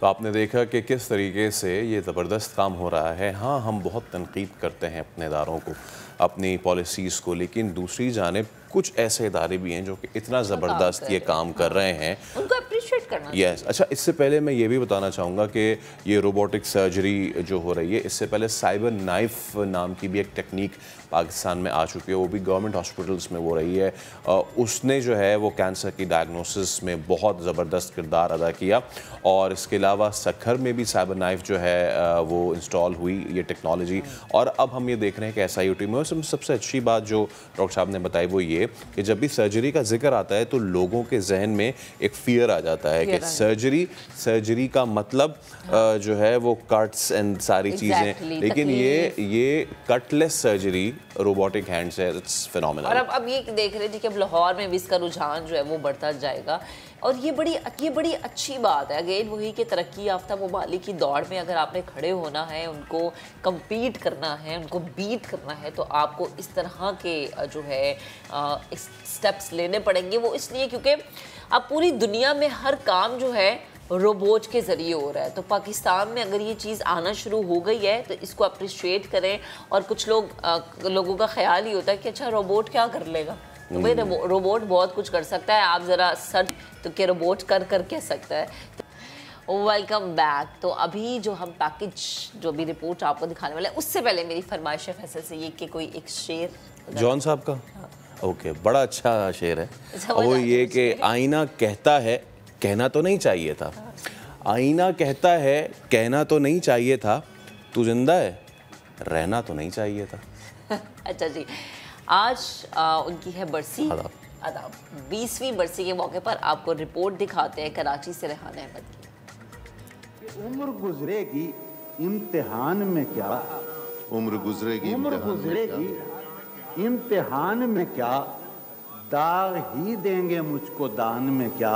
तो आपने देखा कि किस तरीके से ये ज़बरदस्त काम हो रहा है। हाँ, हम बहुत तनकीद करते हैं अपने इदारों को, अपनी पॉलिसीज़ को, लेकिन दूसरी जानिब कुछ ऐसे इदारे भी हैं जो कि इतना ज़बरदस्त ये काम कर रहे हैं, उनको अप्रिशिएट करना। यस। अच्छा, इससे पहले मैं ये भी बताना चाहूँगा कि ये रोबोटिक सर्जरी जो हो रही है, इससे पहले साइबर नाइफ नाम की भी एक टेक्निक पाकिस्तान में आ चुकी है, वो भी गवर्नमेंट हॉस्पिटल्स में हो रही है। उसने जो है वो कैंसर की डायग्नोसिस में बहुत ज़बरदस्त किरदार अदा किया और इसके अलावा सक्खर में भी साइबर नाइफ जो है वो इंस्टॉल हुई ये टेक्नोलॉजी। और अब हम ये देख रहे हैं कि SIOT में सबसे अच्छी बात जो डॉक्टर साहब ने बताई वो ये कि जब भी सर्जरी का जिक्र आता है तो लोगों के जहन में एक फियर आ जाता है कि सर्जरी का मतलब जो है वो कट्स एंड सारी चीज़ें, लेकिन ये कटलेस सर्जरी रोबोटिक हैंड से इट्स फिनोमिनल। और अब ये देख रहे थे कि अब लाहौर में भी इसका रुझान जो है वो बढ़ता जाएगा और ये बड़ी अच्छी बात है। अगेन वही कि तरक्की याफ्ता ममालिक की दौड़ में अगर आपने खड़े होना है, उनको कम्पीट करना है, उनको बीट करना है तो आपको इस तरह के जो है स्टेप्स लेने पड़ेंगे। वो इसलिए क्योंकि अब पूरी दुनिया में हर काम जो है रोबोट के ज़रिए हो रहा है, तो पाकिस्तान में अगर ये चीज़ आना शुरू हो गई है तो इसको अप्रिशिएट करें। और कुछ लोगों का ख्याल ही होता है कि अच्छा रोबोट क्या कर लेगा, तो भाई रोबोट बहुत कुछ कर सकता है। आप ज़रा सर्च तो क्या रोबोट कर कह सकता है। Welcome back. तो अभी जो हम पैकेज जो भी रिपोर्ट आपको दिखाने वाले हैं उससे पहले मेरी फरमाइश है फैसल से ये कि कोई एक शेर जॉन साहब का। ओके, बड़ा अच्छा शेर है। वो ये कि आईना कहता है कहना तो नहीं चाहिए था, आईना कहता है कहना तो नहीं चाहिए था, तू जिंदा है रहना तो नहीं चाहिए था। अच्छा जी, आज उनकी है बरसी। आदाब। 20वीं बरसी के मौके पर आपको रिपोर्ट दिखाते हैं कराची से रेहान अहमद की। उम्र गुजरेगी इम्तिहान में क्या, उम्र गुजरेगी इम्तिहान में क्या, दाग ही देंगे मुझको दान में क्या।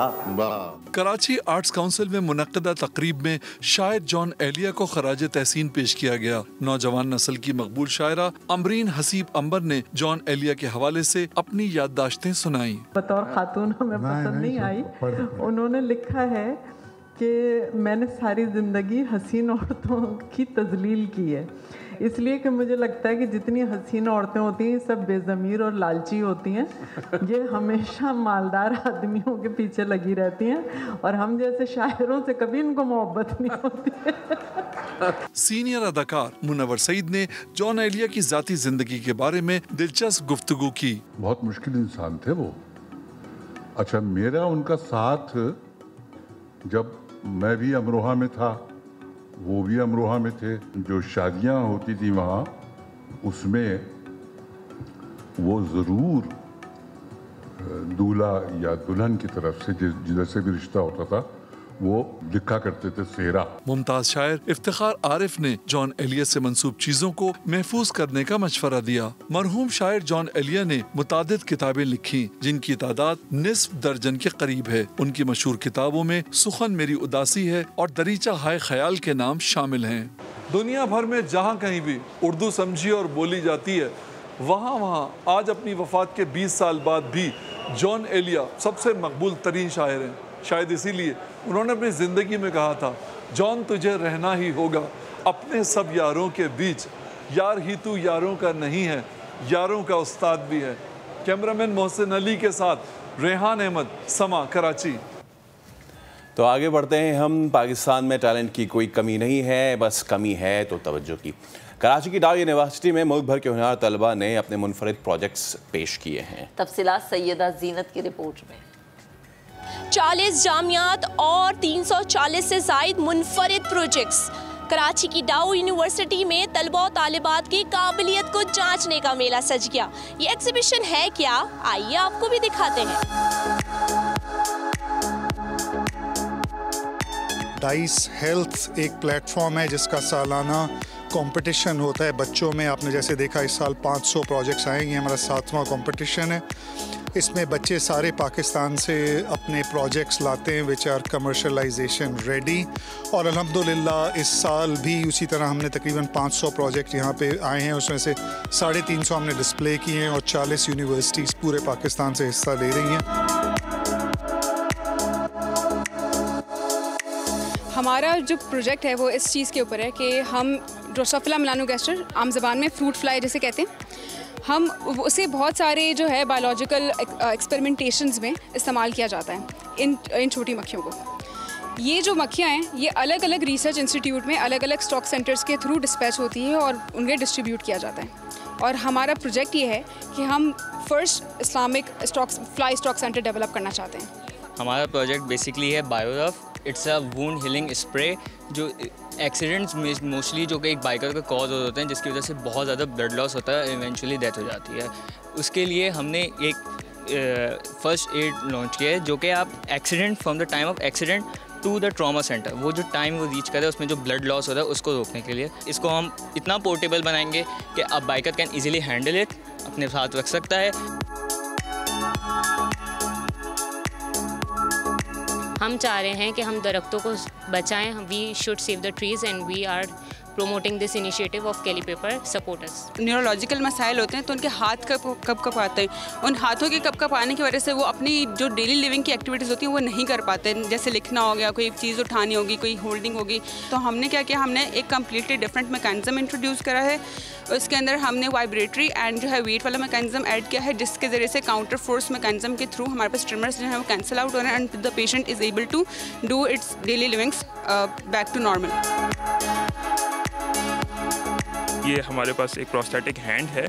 कराची आर्ट्स काउंसिल में मुनक्कदा तकरीब में शायर जॉन एलिया को खराज तहसीन पेश किया गया। नौजवान नस्ल की मकबूल शायरा अमरीन हसीब अंबर ने जॉन एलिया के हवाले से अपनी याददाश्तें सुनाई। बतौर खातून हमें पसंद नहीं आई। उन्होंने लिखा है कि मैंने सारी ज़िंदगी हसीन औरतों की तजलील की है, इसलिए कि मुझे लगता है कि जितनी हसीन औरतें होती हैं सब बेज़मीर और लालची होती हैं। ये हमेशा मालदार आदमियों के पीछे लगी रहती हैं और हम जैसे शायरों से कभी इनको मोहब्बत नहीं होती है। सीनियर अदाकार मुनव्वर सईद ने जॉन एलिया की ज़ाती ज़िंदगी के बारे में दिलचस्प गुफ्तगू की। बहुत मुश्किल इंसान थे वो। अच्छा, मेरा उनका साथ जब मैं भी अमरोहा में था, वो भी अमरोहा में थे, जो शादियां होती थी वहाँ उसमें वो ज़रूर दूल्हा या दुल्हन की तरफ से जिधर से भी रिश्ता होता था वो लिखा करते थे सेहरा। मुमताज शायर इफ्तिखार आरिफ ने जॉन एलिया से मंसूब चीजों को महफूज करने का मशवरा दिया। मरहूम शायर जॉन एलिया ने मुतादिद किताबें लिखी जिनकी तादाद निस्फ दर्जन के करीब है। उनकी मशहूर किताबों में सुखन मेरी उदासी है और दरीचा हाय ख्याल के नाम शामिल हैं। दुनिया भर में जहाँ कहीं भी उर्दू समझी और बोली जाती है वहाँ आज अपनी वफात के 20 साल बाद भी जॉन एलिया सबसे मकबूल तरीन शायर हैं। शायद इसीलिए उन्होंने अपनी ज़िंदगी में कहा था, जॉन तुझे रहना ही होगा अपने सब यारों के बीच, यार ही तू यारों का नहीं है, यारों का उस्ताद भी है। कैमरामैन मोहसिन अली के साथ रेहान अहमद, समा, कराची। तो आगे बढ़ते हैं हम। पाकिस्तान में टैलेंट की कोई कमी नहीं है, बस कमी है तो तवज्जो की। कराची की डाउ यूनिवर्सिटी में मुल्क भर के होनहार तलबा ने अपने मुनफरिद प्रोजेक्ट्स पेश किए हैं। तफसीलात सैयदा जीनत की रिपोर्ट में। 40 जामियात और 340 से ज़ायद मुनफरिद प्रोजेक्ट्स। कराची की डाउ यूनिवर्सिटी में तलबा और तालिबात की काबिलियत को जांचने का मेला सज गया। ये एग्जीबिशन है क्या, आइए आपको भी दिखाते हैं। डाइस हेल्थ एक प्लेटफॉर्म है जिसका सालाना कंपटीशन होता है बच्चों में। आपने जैसे देखा इस साल 500 प्रोजेक्ट्स आएंगे, हमारा 7वां कंपटीशन है। इसमें बच्चे सारे पाकिस्तान से अपने प्रोजेक्ट्स लाते हैं विच आर कमर्शलाइजेशन रेडी, और अल्हम्दुलिल्लाह इस साल भी उसी तरह हमने तकरीबन 500 प्रोजेक्ट यहाँ पे आए हैं। उसमें से 350 हमने डिस्प्ले किए हैं और 40 यूनिवर्सिटीज़ पूरे पाकिस्तान से हिस्सा ले रही हैं। हमारा जो प्रोजेक्ट है वो इस चीज़ के ऊपर है कि हम ड्रोसोफिला मेलानोगास्टर, आम ज़बान में फ्रूट फ्लाई जिसे कहते हैं, हम उसे बहुत सारे जो है बायोलॉजिकल एक्सपेरिमेंटेशंस में इस्तेमाल किया जाता है इन छोटी मक्खियों को। ये जो मक्खियाँ हैं ये अलग अलग रिसर्च इंस्टीट्यूट में अलग अलग स्टॉक सेंटर्स के थ्रू डिस्पैच होती है और उन्हें डिस्ट्रीब्यूट किया जाता है। और हमारा प्रोजेक्ट ये है कि हम first Islamic fly stock centre develop करना चाहते हैं। हमारा प्रोजेक्ट बेसिकली है बायोरफ। It's a wound healing spray जो एक्सीडेंट्स मोस्टली जो कि एक बाइकर का कॉज होते हैं जिसकी वजह से बहुत ज़्यादा ब्लड लॉस होता है, इवेंचुअली डेथ हो जाती है। उसके लिए हमने एक फर्स्ट एड लॉन्च किया है जो कि आप accident from the time of accident to the trauma centre, वो जो टाइम वो रीच करे उसमें जो ब्लड लॉस होता है उसको रोकने के लिए इसको हम इतना पोर्टेबल बनाएंगे कि अब biker can easily handle it, अपने साथ रख सकता है। हम चाह रहे हैं कि हम दरख्तों को बचाएं। We should save the trees and we are promoting this initiative of Kelly paper supporters. Neurological मसाइल होते हैं तो उनके हाथ कब आते हैं, उन हाथों के कब आने की वजह से वो अपनी जो डेली लिविंग की एक्टिविटीज़ होती हैं वो नहीं कर पाते। जैसे लिखना हो गया, कोई चीज़ उठानी होगी, कोई होल्डिंग होगी, तो हमने क्या किया, हमने एक कम्प्लीटली डिफरेंट मैकेनिज्म इंट्रोड्यूस करा है। उसके अंदर हमने वाइब्रेटरी एंड जो है वेट वाला मैकेनिज्म ऐड किया है जिसके ज़रिए से काउंटर फोर्स मैकेनिज्म के थ्रू हमारे पास ट्रिमर्स जो है वो कैंसिल आउट हो रहे हैं and the patient is able to do its daily livings back to normal. ये हमारे पास एक प्रोस्थेटिक हैंड है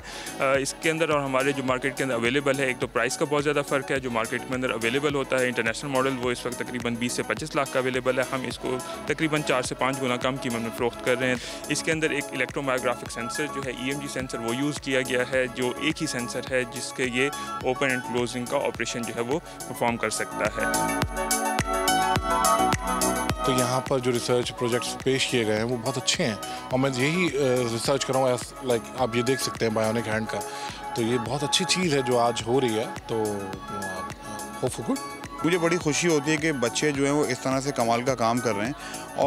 इसके अंदर, और हमारे जो मार्केट के अंदर अवेलेबल है, एक तो प्राइस का बहुत ज़्यादा फ़र्क है। जो मार्केट में अंदर अवेलेबल होता है इंटरनेशनल मॉडल वो इस वक्त तकरीबन 20 से 25 लाख का अवेलेबल है। हम इसको तकरीबन 4 से 5 गुना कम कीमत में फ़रोख्त कर रहे हैं। इसके अंदर एक इलेक्ट्रोमायोग्राफिक सेंसर जो है EMG सेंसर वो यूज़ किया गया है, जो एक ही सेंसर है जिसके ये ओपन एंड क्लोजिंग का ऑपरेशन जो है वो परफॉर्म कर सकता है। तो यहाँ पर जो रिसर्च प्रोजेक्ट्स पेश किए गए हैं वो बहुत अच्छे हैं और मैं यही रिसर्च कर रहा हूँ। लाइक आप ये देख सकते हैं बायोनिक हैंड का, तो ये बहुत अच्छी चीज़ है जो आज हो रही है, तो होप फॉर गुड। मुझे बड़ी खुशी होती है कि बच्चे जो हैं वो इस तरह से कमाल का काम कर रहे हैं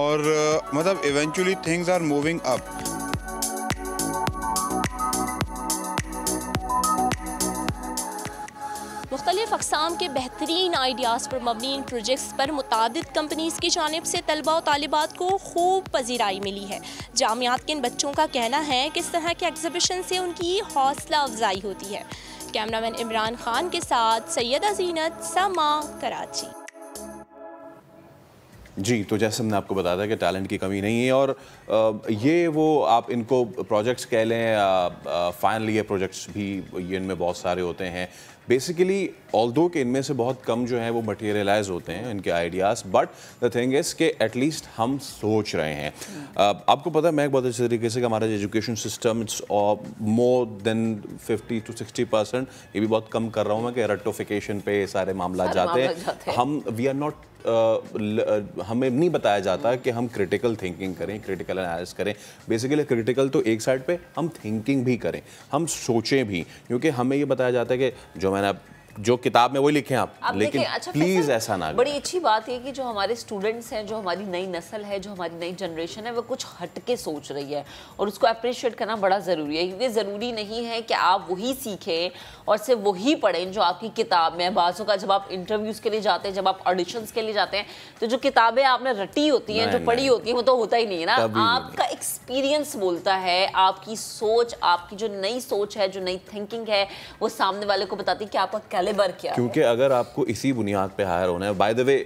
और मतलब eventually things are moving up. मुख्तलिफ अक़साम के बेहतरीन आइडियाज़ पर मबनी इन प्रोजेक्ट्स पर मुतादिद कंपनीज़ की जानिब से तलबा और तालिबात को खूब पजीराई मिली है। जामियात के इन बच्चों का कहना है कि इस तरह के एग्जीबिशन से उनकी हौसला अफजाई होती है। कैमरामैन इमरान खान के साथ सैयदा ज़ीनत, समा, कराची। जी, तो जैसे हमने आपको बताया था कि टैलेंट की कमी नहीं है और ये वो आप इनको प्रोजेक्ट्स कह लें, फाइनली ये प्रोजेक्ट्स भी ये इनमें बहुत सारे होते हैं। बेसिकली ऑल्दो कि इनमें से बहुत कम जो है वो मटेरियलाइज होते हैं इनके ideas, but the thing is कि एटलीस्ट हम सोच रहे हैं। आपको पता है मैं बहुत अच्छे तरीके से कि हमारा education system it's more than 50 to 60%, ये भी बहुत कम कर रहा हूँ मैं, कि रेक्टिफिकेशन पे सारे मामला जाते हैं। हम वी आर नॉट हमें नहीं बताया जाता कि हम क्रिटिकल थिंकिंग करें, क्रिटिकल एनालिसिस करें। बेसिकली क्रिटिकल तो एक साइड पे, हम थिंकिंग भी करें, हम सोचें भी, क्योंकि हमें ये बताया जाता है कि जो मैंने जो किताब में वही लिखे हैं आप लेकिन अच्छा, प्लीज ऐसा ना। बड़ी अच्छी बात है कि जो हमारे स्टूडेंट्स हैं, जो हमारी नई नस्ल है, जो हमारी नई जनरेशन है, वो कुछ हट के सोच रही है और उसको अप्रिशिएट करना बड़ा ज़रूरी है। क्योंकि ज़रूरी नहीं है कि आप वही सीखें और सिर्फ वही पढ़ें जो आपकी किताब में। बाज़ों का जब आप इंटरव्यूज़ के लिए जाते हैं, जब आप ऑडिशंस के लिए जाते हैं, तो जो किताबें आपने रटी होती हैं, जो पढ़ी होती हैं, वो तो होता ही नहीं है ना। आपका एक्सपीरियंस बोलता है, आपकी सोच, आपकी जो नई सोच है, जो नई थिंकिंग है, वो सामने वाले को बताती है कि आपका क्योंकि अगर आपको इसी बुनियाद पे हायर होना है, बाय द वे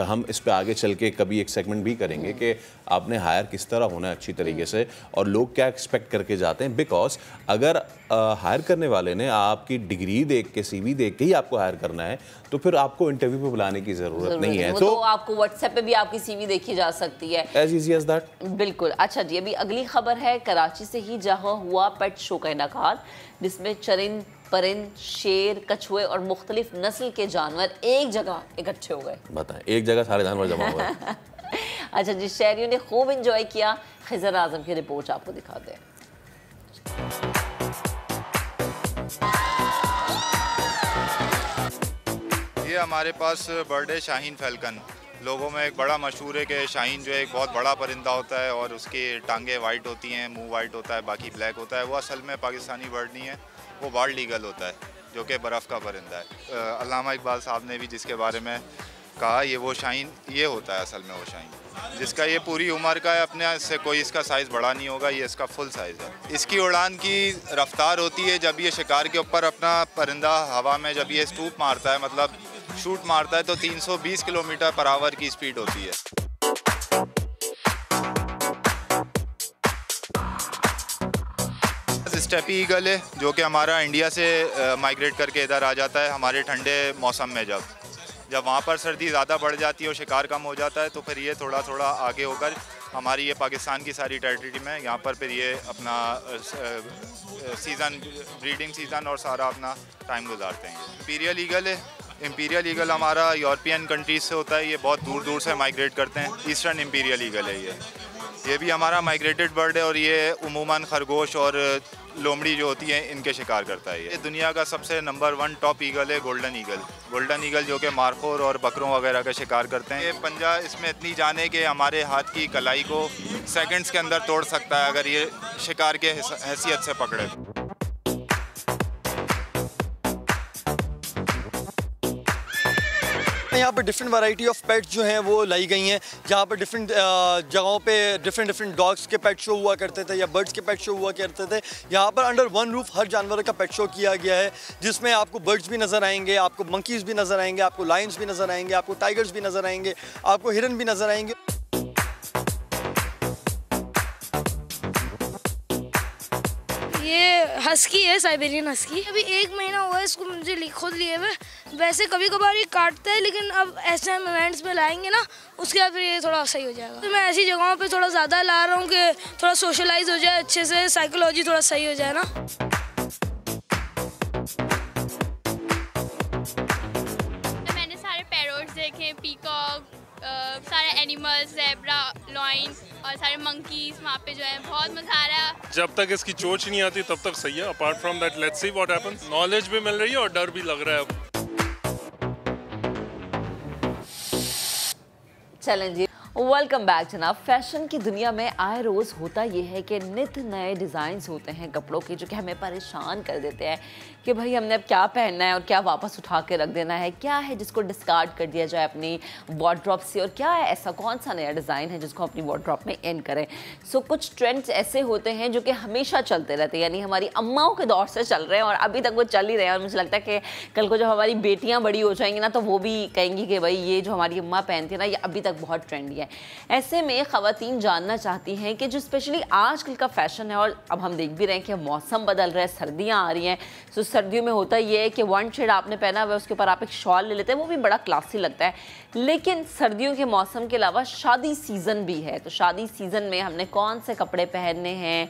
हम इस पे आगे चल के कभी एक सेगमेंट भी करेंगे कि आपने हायर किस तरह होना है अच्छी तरीके से और लोग क्या एक्सपेक्ट करके जाते हैं। बिकॉज अगर हायर करने वाले ने आपकी डिग्री देख के, CV देख के ही आपको हायर करना है तो फिर आपको इंटरव्यू पे बुलाने की ज़रूरत नहीं है। तो आपको व्हाट्सएप पे भी आपकी CV देखी जा सकती है, एज इजी एज दैट। बिल्कुल। अच्छा जी, अभी अगली खबर है कराची से ही, जहां हुआ पेट शो का इनकाद, जिसमें चरिंद, परिंद, शेर, कछुए और मुख्तलिफ नस्ल के जानवर एक जगह इकट्ठे हो गए। बताएं, एक जगह सारे जानवर जमा हुए। अच्छा जी, शहरियों ने खूब इंजॉय किया। खिजर आजम की रिपोर्ट आपको दिखाते हैं। ये हमारे पास बर्ड है शाहीन फैल्कन। लोगों में एक बड़ा मशहूर है कि शाहीन जो है एक बहुत बड़ा परिंदा होता है और उसकी टांगें वाइट होती हैं, मुंह वाइट होता है, बाकी ब्लैक होता है। वो असल में पाकिस्तानी बर्ड नहीं है, वो बाल्ड ईगल होता है जो कि बर्फ़ का परिंदा है। अल्लामा इकबाल साहब ने भी जिसके बारे में कहा, ये वो शाहीन ये होता है असल में, वो शाहीन जिसका ये पूरी उम्र का है, अपने से कोई इसका साइज़ बड़ा नहीं होगा, ये इसका फुल साइज़ है। इसकी उड़ान की रफ्तार होती है जब ये शिकार के ऊपर अपना परिंदा हवा में जब ये स्टूप मारता है, मतलब शूट मारता है, तो 320 किलोमीटर पर आवर की स्पीड होती है। स्टेपी ईगल है जो कि हमारा इंडिया से माइग्रेट करके इधर आ जाता है हमारे ठंडे मौसम में। जब वहाँ पर सर्दी ज़्यादा बढ़ जाती है और शिकार कम हो जाता है तो फिर ये थोड़ा थोड़ा आगे होकर हमारी ये पाकिस्तान की सारी टेरिटरी में यहाँ पर फिर ये अपना सीज़न, ब्रीडिंग सीज़न और सारा अपना टाइम गुजारते हैं। इंपीरियल ईगल है। इंपीरियल ईगल हमारा यूरोपियन कंट्रीज से होता है, ये बहुत दूर दूर से माइग्रेट करते हैं। ईस्टर्न इंपीरियल ईगल है ये भी हमारा माइग्रेटेड बर्ड है और ये उमूमन खरगोश और लोमड़ी जो होती है इनके शिकार करता है। ये दुनिया का सबसे नंबर 1 टॉप ईगल है गोल्डन ईगल। गोल्डन ईगल जो कि मारखोर और बकरों वगैरह का शिकार करते हैं। ये पंजा इसमें इतनी जान है कि हमारे हाथ की कलाई को सेकंड्स के अंदर तोड़ सकता है अगर ये शिकार के हैसियत से पकड़े। यहाँ पर डिफरेंट वैरायटी ऑफ पेट्स जो हैं वो लाई गई हैं। जहाँ पर डिफरेंट जगहों पे डिफरेंट डॉग्स के पेट शो हुआ करते थे या बर्ड्स के पेट शो हुआ करते थे। यहाँ पर अंडर वन रूफ हर जानवर का पेट शो किया गया है, जिसमें आपको बर्ड्स भी नज़र आएंगे, आपको मंकीज़ भी नज़र आएंगे, आपको लायंस भी नज़र आएंगे, आपको टाइगर्स भी नज़र आएंगे, आपको हिरन भी नज़र आएंगे। ये हस्की है, साइबेरियन हस्की। अभी 1 महीना हुआ है इसको मुझे खुद लिए हुए। वैसे कभी कभार ये काटता है, लेकिन अब ऐसे हम इवेंट्स में लाएंगे ना, उसके बाद फिर ये थोड़ा सही हो जाएगा। तो मैं ऐसी जगहों पे थोड़ा ज़्यादा ला रहा हूँ कि थोड़ा सोशलाइज हो जाए अच्छे से, साइकोलॉजी थोड़ा सही हो जाए ना। मैंने सारे पैरोट्स देखे, पीकॉक, सारे एनिमल्स, ज़ेब्रा, लॉइन और सारे मंकीज वहाँ पे जो है, बहुत मजा आ रहा है। जब तक इसकी चोट नहीं आती तब तक सही है। Apart from that let's see what happens. Knowledge भी मिल रही है और डर भी लग रहा है। चलें जी, वेलकम बैक जनाब। फैशन की दुनिया में आए रोज़ होता ये है कि नित नए डिज़ाइंस होते हैं कपड़ों के, जो कि हमें परेशान कर देते हैं कि भाई हमने अब क्या पहनना है और क्या वापस उठा के रख देना है, क्या है जिसको डिस्कार्ड कर दिया जाए अपनी वार्डरोब से, और क्या है ऐसा कौन सा नया डिज़ाइन है जिसको अपनी वार्डरोब में इन करें। सो कुछ ट्रेंड्स ऐसे होते हैं जो कि हमेशा चलते रहते हैं, यानी हमारी अम्माओं के दौर से चल रहे हैं और अभी तक वो चल ही रहे हैं। और मुझे लगता है कि कल को जब हमारी बेटियाँ बड़ी हो जाएंगी ना, तो वो भी कहेंगी कि भाई ये जो हमारी अम्मा पहनती है ना, ये अभी तक बहुत ट्रेंडी है। ऐसे में ख़वातीन जानना चाहती हैं कि जो स्पेशली आजकल का फैशन है, और अब हम देख भी रहे हैं कि मौसम बदल रहा है, सर्दियाँ आ रही हैं। सो सर्दियों में होता ये है कि वन शेड आपने पहना हुआ है, उसके ऊपर आप एक शॉल ले लेते हैं, वो भी बड़ा क्लासी लगता है। लेकिन सर्दियों के मौसम के अलावा शादी सीज़न भी है, तो शादी सीज़न में हमने कौन से कपड़े पहनने हैं,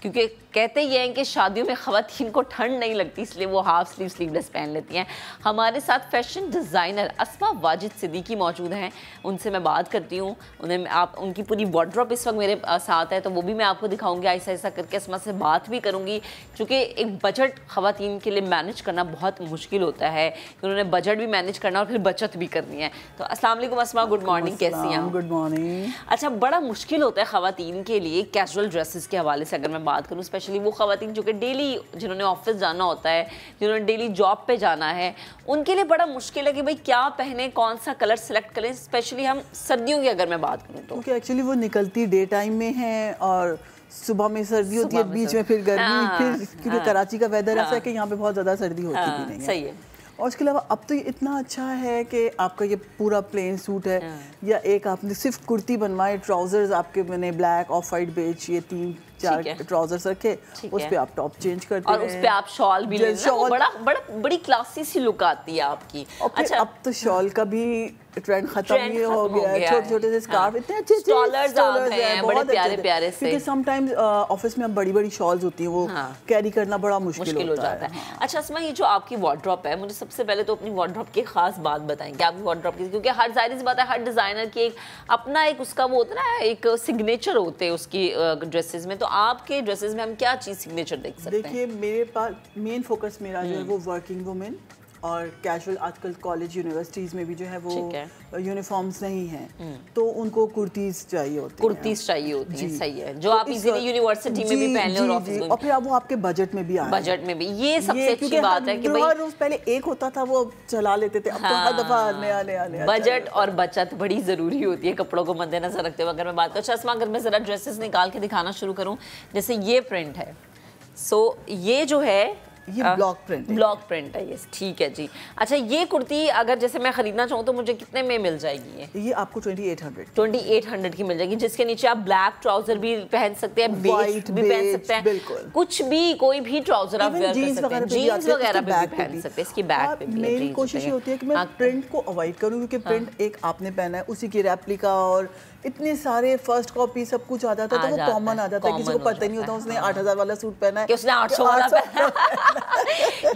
क्योंकि कहते ये हैं कि शादियों में ख़वातीन को ठंड नहीं लगती, इसलिए वो हाफ स्लीव स्लीवलेस पहन लेती हैं। हमारे साथ फैशन डिज़ाइनर अस्मा वाजिद सिद्दीकी मौजूद हैं, उनसे मैं बात करती हूँ। उन्हें आप उनकी पूरी वार्डरोब इस वक्त मेरे साथ है, तो वो भी मैं आपको दिखाऊंगी। ऐसा ऐसा करके अस्मा से बात भी करूँगी, क्योंकि एक बजट ख़वातीन के लिए मैनेज करना बहुत मुश्किल होता है, उन्होंने बजट भी मैनेज करना और फिर बचत भी करनी है। तो अस्सलाम वालेकुम अस्मा, गुड मॉर्निंग, कैसी हैं? Good morning. अच्छा, बड़ा मुश्किल होता है ख़वातीन के लिए कैजुअल ड्रेसेस के हवाले से अगर मैं बात करूँ, स्पेशली वो ख़वातीन जो कि डेली, जिन्होंने ऑफिस जाना होता है, जिन्होंने डेली जॉब पे जाना है, उनके लिए बड़ा मुश्किल है कि भाई क्या पहने, कौन सा कलर सेलेक्ट करें। स्पेशली हम सर्दियों की अगर मैं बात करूँ तो, क्योंकि एक्चुअली वो निकलती डे टाइम में है और सुबह में सर्दी होती है, बीच में फिर गर्मी, फिर क्योंकि कराची का वेदर ऐसा है कि यहाँ पे बहुत ज़्यादा सर्दी होती भी नहीं है। सही है। और उसके अलावा अब तो ये इतना अच्छा है कि आपका ये पूरा प्लेन सूट है या एक आपने सिर्फ कुर्ती बनवाए, ट्राउजर्स आपके मैंने ब्लैक ऑफ वाइट बेज ये 3-4 ट्राउजर्स रखे, उस पे आप टॉप चेंज करते हैं और उस पे आप शॉल भी ले लो, बड़ी क्लासी सी लुक आती है आपकी। अच्छा अब तो शॉल का भी ट्रेंड खत्म ही हो गया है, छोटे-छोटे से स्कार्फ इतने अच्छे स्टॉलर्स आ गए हैं बड़े प्यारे-प्यारे से, क्योंकि समटाइम्स ऑफिस में अब बड़ी-बड़ी शॉल्स होती हैं, वो कैरी करना बड़ा मुश्किल हो जाता है। अच्छा अस्मा, ये जो आपकी वार्डरोब है, मुझे सबसे पहले तो अपनी वार्डरोब की खास बात बताएंगे, आपकी वार्डरोब की, क्योंकि हर जाहिर सी बात है हर डिजाइनर की एक अपना एक उसका वो होता है ना, एक सिग्नेचर होते हैं उसकी ड्रेसेस में। तो आपके ड्रेसेस में हम क्या चीज सिग्नेचर देख सकते हैं? देखिए मेरे पास मेन फोकस मेरा जो है वो वर्किंग वुमेन और कैजुअल, आजकल कॉलेज यूनिवर्सिटीज में भी जो है वो यूनिफॉर्म्स नहीं हैं, तो उनको कुर्तीज चाहिए होती हैं। कुर्तीज चाहिए होती हैं, सही है, जो आप इजीली यूनिवर्सिटी में भी पहन ले और ऑफिस में, और फिर अब वो आपके बजट में भी आए, बजट में भी, ये सबसे अच्छी बात है कि भाई हर रोज पहले एक होता था वो चला लेते थे, अब तो हर दफा नया बजट और बचत बड़ी जरूरी होती है कपड़ों को मद्देनजर रखते हुए। अगर मैं बात करूँ अस्मा, अगर मैं जरा ड्रेसेस निकाल के दिखाना शुरू करूँ, जैसे ये प्रिंट है, सो ये जो है ये ब्लॉक प्रिंट है ये, ठीक है जी। अच्छा ये कुर्ती अगर जैसे मैं खरीदना चाहूँ तो मुझे कितने में मिल जाएगी? ये आपको 2800 की मिल जाएगी, जिसके नीचे आप ब्लैक ट्राउजर भी पहन सकते हैं, बेज भी पहन सकते हैं, कुछ भी कोई भी ट्राउजर आप वेयर कर सकते हैं, जीन्स वगैरह भी पहन सकते हैं। इसकी बैक पे भी मेरी कोशिश ये होती है कि मैं प्रिंट को अवॉइड करूँ, क्योंकि प्रिंट एक आपने पहना है उसी की रेप्लिका और इतने सारे फर्स्ट कॉपी सब कुछ आ जाता है, तो वो कॉमन आ जाता है, किसी को पता नहीं होता उसने 8000 वाला सूट पहना है, उसने 800 वाला पहना।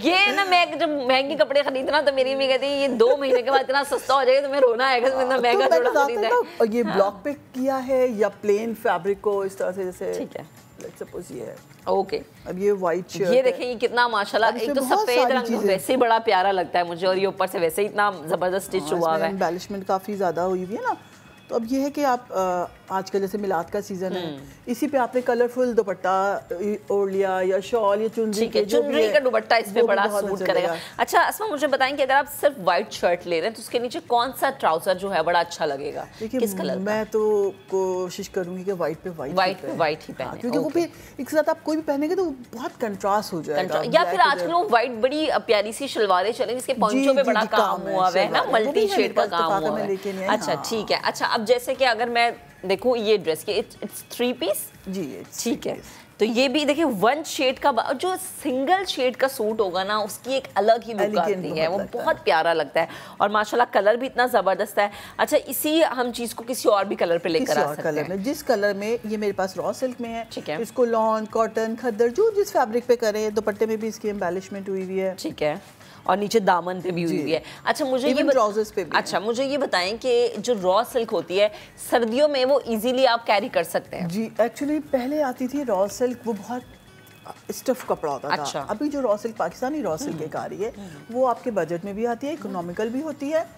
ये ना मैं जब महंगे कपड़े खरीदना तो मेरी भी कहती है ये 2 महीने के बाद इतना सस्ता हो जाएगा तो मैं रोना आएगा, इतना महंगा जोड़ा खरीदा है। और ये ब्लॉक पे किया है या प्लेन फैब्रिक को इस तरह से, जैसे ठीक है लेट्स सपोज ये है, ओके। अब ये व्हाइट शर्ट, ये देखें ये कितना माशाल्लाह, एक तो सफेद रंग वैसे ही बड़ा प्यारा लगता है मुझे, और ये ऊपर से वैसे ही इतना जबरदस्त स्टिच हुआ है, एम्बेलिशमेंट काफी ज्यादा हुई हुई है ना। तो अब ये है कि आप आजकल जैसे मिलाद का सीजन है, इसी पे आपने कलरफुल दुपट्टा ओढ़ लिया या शॉल या चुनरी का दुपट्टा इस पे बड़ा सूट करेगा। अच्छा अस्मा मुझे बताएं कि अगर आप सिर्फ व्हाइट शर्ट ले रहे हैं तो उसके नीचे कौन सा ट्राउजर जो है बड़ा अच्छा लगेगा? किस कलर? मैं तो कोशिश करूंगी कि व्हाइट पे व्हाइट ही पहने, क्योंकि वो फिर एक साथ आप कोई भी पहनेंगे तो बहुत कंट्रास्ट हो जाएगा। या फिर आजकल वो व्हाइट बड़ी प्यारी सी शलवारें चलेंगी जिसके पंचों पे बड़ा काम हुआ है ना, मल्टी शेड का काम हुआ है। अच्छा ठीक है। अच्छा अब जैसे कि अगर मैं देखूं ये ड्रेस की इट्स 3 पीस जी, ठीक है, तो ये भी देखिए 1 शेड का, जो सिंगल शेड का सूट होगा ना उसकी एक अलग ही लुक आती है, वो बहुत प्यारा लगता है और माशाल्लाह कलर भी इतना जबरदस्त है। अच्छा इसी हम चीज को किसी और भी कलर पे लेकर आ सकते हैं, जिस कलर में, ये मेरे पास रॉ सिल्क में है, ठीक है, इसको लॉन कॉटन खद्दर जो जिस फैब्रिक पे करें, दुपट्टे में भी इसकी एम्बेलिशमेंट हुई हुई है, ठीक है, और नीचे दामन पे भी हुई है। अच्छा मुझे ये ट्राउजर्स पे भी। अच्छा मुझे ये बताएं कि जो रॉ सिल्क होती है सर्दियों में वो इजीली आप कैरी कर सकते हैं? जी एक्चुअली पहले आती थी रॉ सिल्क, वो बहुत स्टफ कपड़ा होता था। अच्छा। अभी जो raw silk Pakistani raw silk एक आ रही है, वो आपके बजट में भी आती है, इकोनॉमिकल भी होती है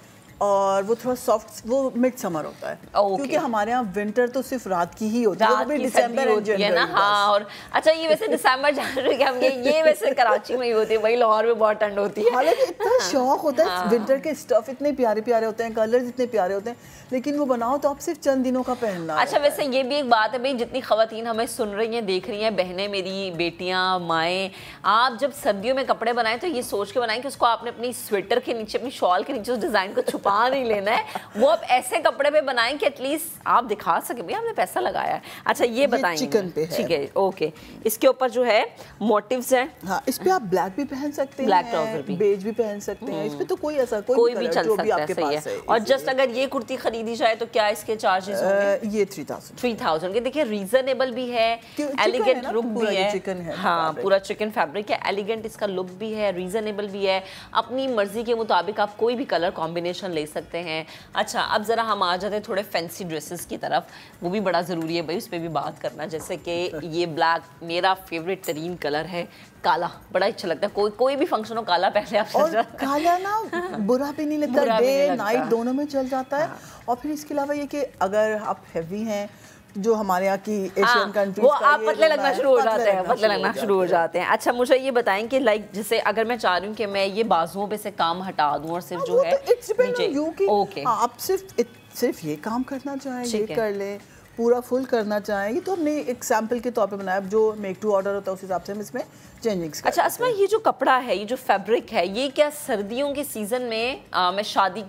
और वो थोड़ा सॉफ्ट, वो मिड समर होता है, क्योंकि हमारे यहाँ विंटर तो सिर्फ रात की ही होती है, वो दिसंबर होती है ना। हाँ और अच्छा ये वैसे दिसंबर जनवरी के हम ये वैसे कराची में ही होती है, वही लाहौर में बहुत ठंड होती है। हालांकि इतना शौक होता है विंटर के, स्टफ इतने प्यारे प्यारे होते हैं, कलर्स इतने प्यारे होते हैं, लेकिन वो बनाओ तो आप सिर्फ चंद दिनों का पहनना। अच्छा वैसे ये भी एक बात है भाई, जितनी खवातीन हमें सुन रही हैं, देख रही हैं, बहनें मेरी, बेटियां, माएँ, आप जब सर्दियों में कपड़े बनाएं तो ये सोच के बनाएं कि उसको आपने अपनी स्वेटर के नीचे, अपनी शॉल के नीचे उस डिजाइन को छुपा नहीं लेना है, वो आप ऐसे कपड़े पे बनाएं कि एटलीस्ट आप दिखा सके भाई हमने पैसा लगाया है। अच्छा ये बताएं, चिकन पे है, ठीक है, ओके। इसके ऊपर जो है मोटिव्स हैं, हाँ इस पे आप ब्लैक भी पहन सकते हैं, ब्लैक ट्राउजर भी, बेज भी पहन सकते हैं, इस पे तो कोई ऐसा कोई भी चल सकता है, सही है। और जस्ट अगर ये कुर्ती खरीदी जाए तो क्या इसके चार्जेस होंगे? ये 3000 के। देखिए रीजनेबल भी है, एलिगेंट लुक भी है, हाँ पूरा चिकन फैब्रिक है, एलिगेंट इसका लुक भी है, रीजनेबल भी है, अपनी मर्जी के मुताबिक आप कोई भी कलर कॉम्बिनेशन ले सकते हैं। अच्छा अब जरा हम आ जाते हैं थोड़े फैंसी ड्रेसेस की तरफ, वो भी बड़ा ज़रूरी है भाई, उस पर भी बात करना। जैसे कि ये ब्लैक मेरा फेवरेट तरीन कलर है, काला बड़ा अच्छा लगता है, कोई भी फंक्शन हो काला पहले आप और काला ना बुरा भी नहीं लगता, डे नाइट दोनों में चल जाता है। और फिर इसके अलावा ये कि अगर आप हैवी हैं, जो हमारे यहाँ की एशियन कंट्रीज, वो आप पतले लगना शुरू हो जाते हैं, पतले लगना शुरू हो जाते हैं। अच्छा मुझे ये बताएं कि लाइक जैसे अगर मैं चाह रही हूँ कि मैं ये बाजुओं पे से काम हटा दूँ और सिर्फ जो है नीचे, ओके आप सिर्फ ये काम करना चाहें ये कर ले, पूरा फुल करना चाहेंगे तो हमने एक सैम्पल के तौर पे बनाया, जो मेक टू ऑर्डर होता है उस हिसाब से हम इसमें चेंजिंग्स करते हैं। अच्छा अस्मा, ये जो कपड़ा है, ये जो फैब्रिक है, ये क्या सर्दियों के सीज़न में मैं शादी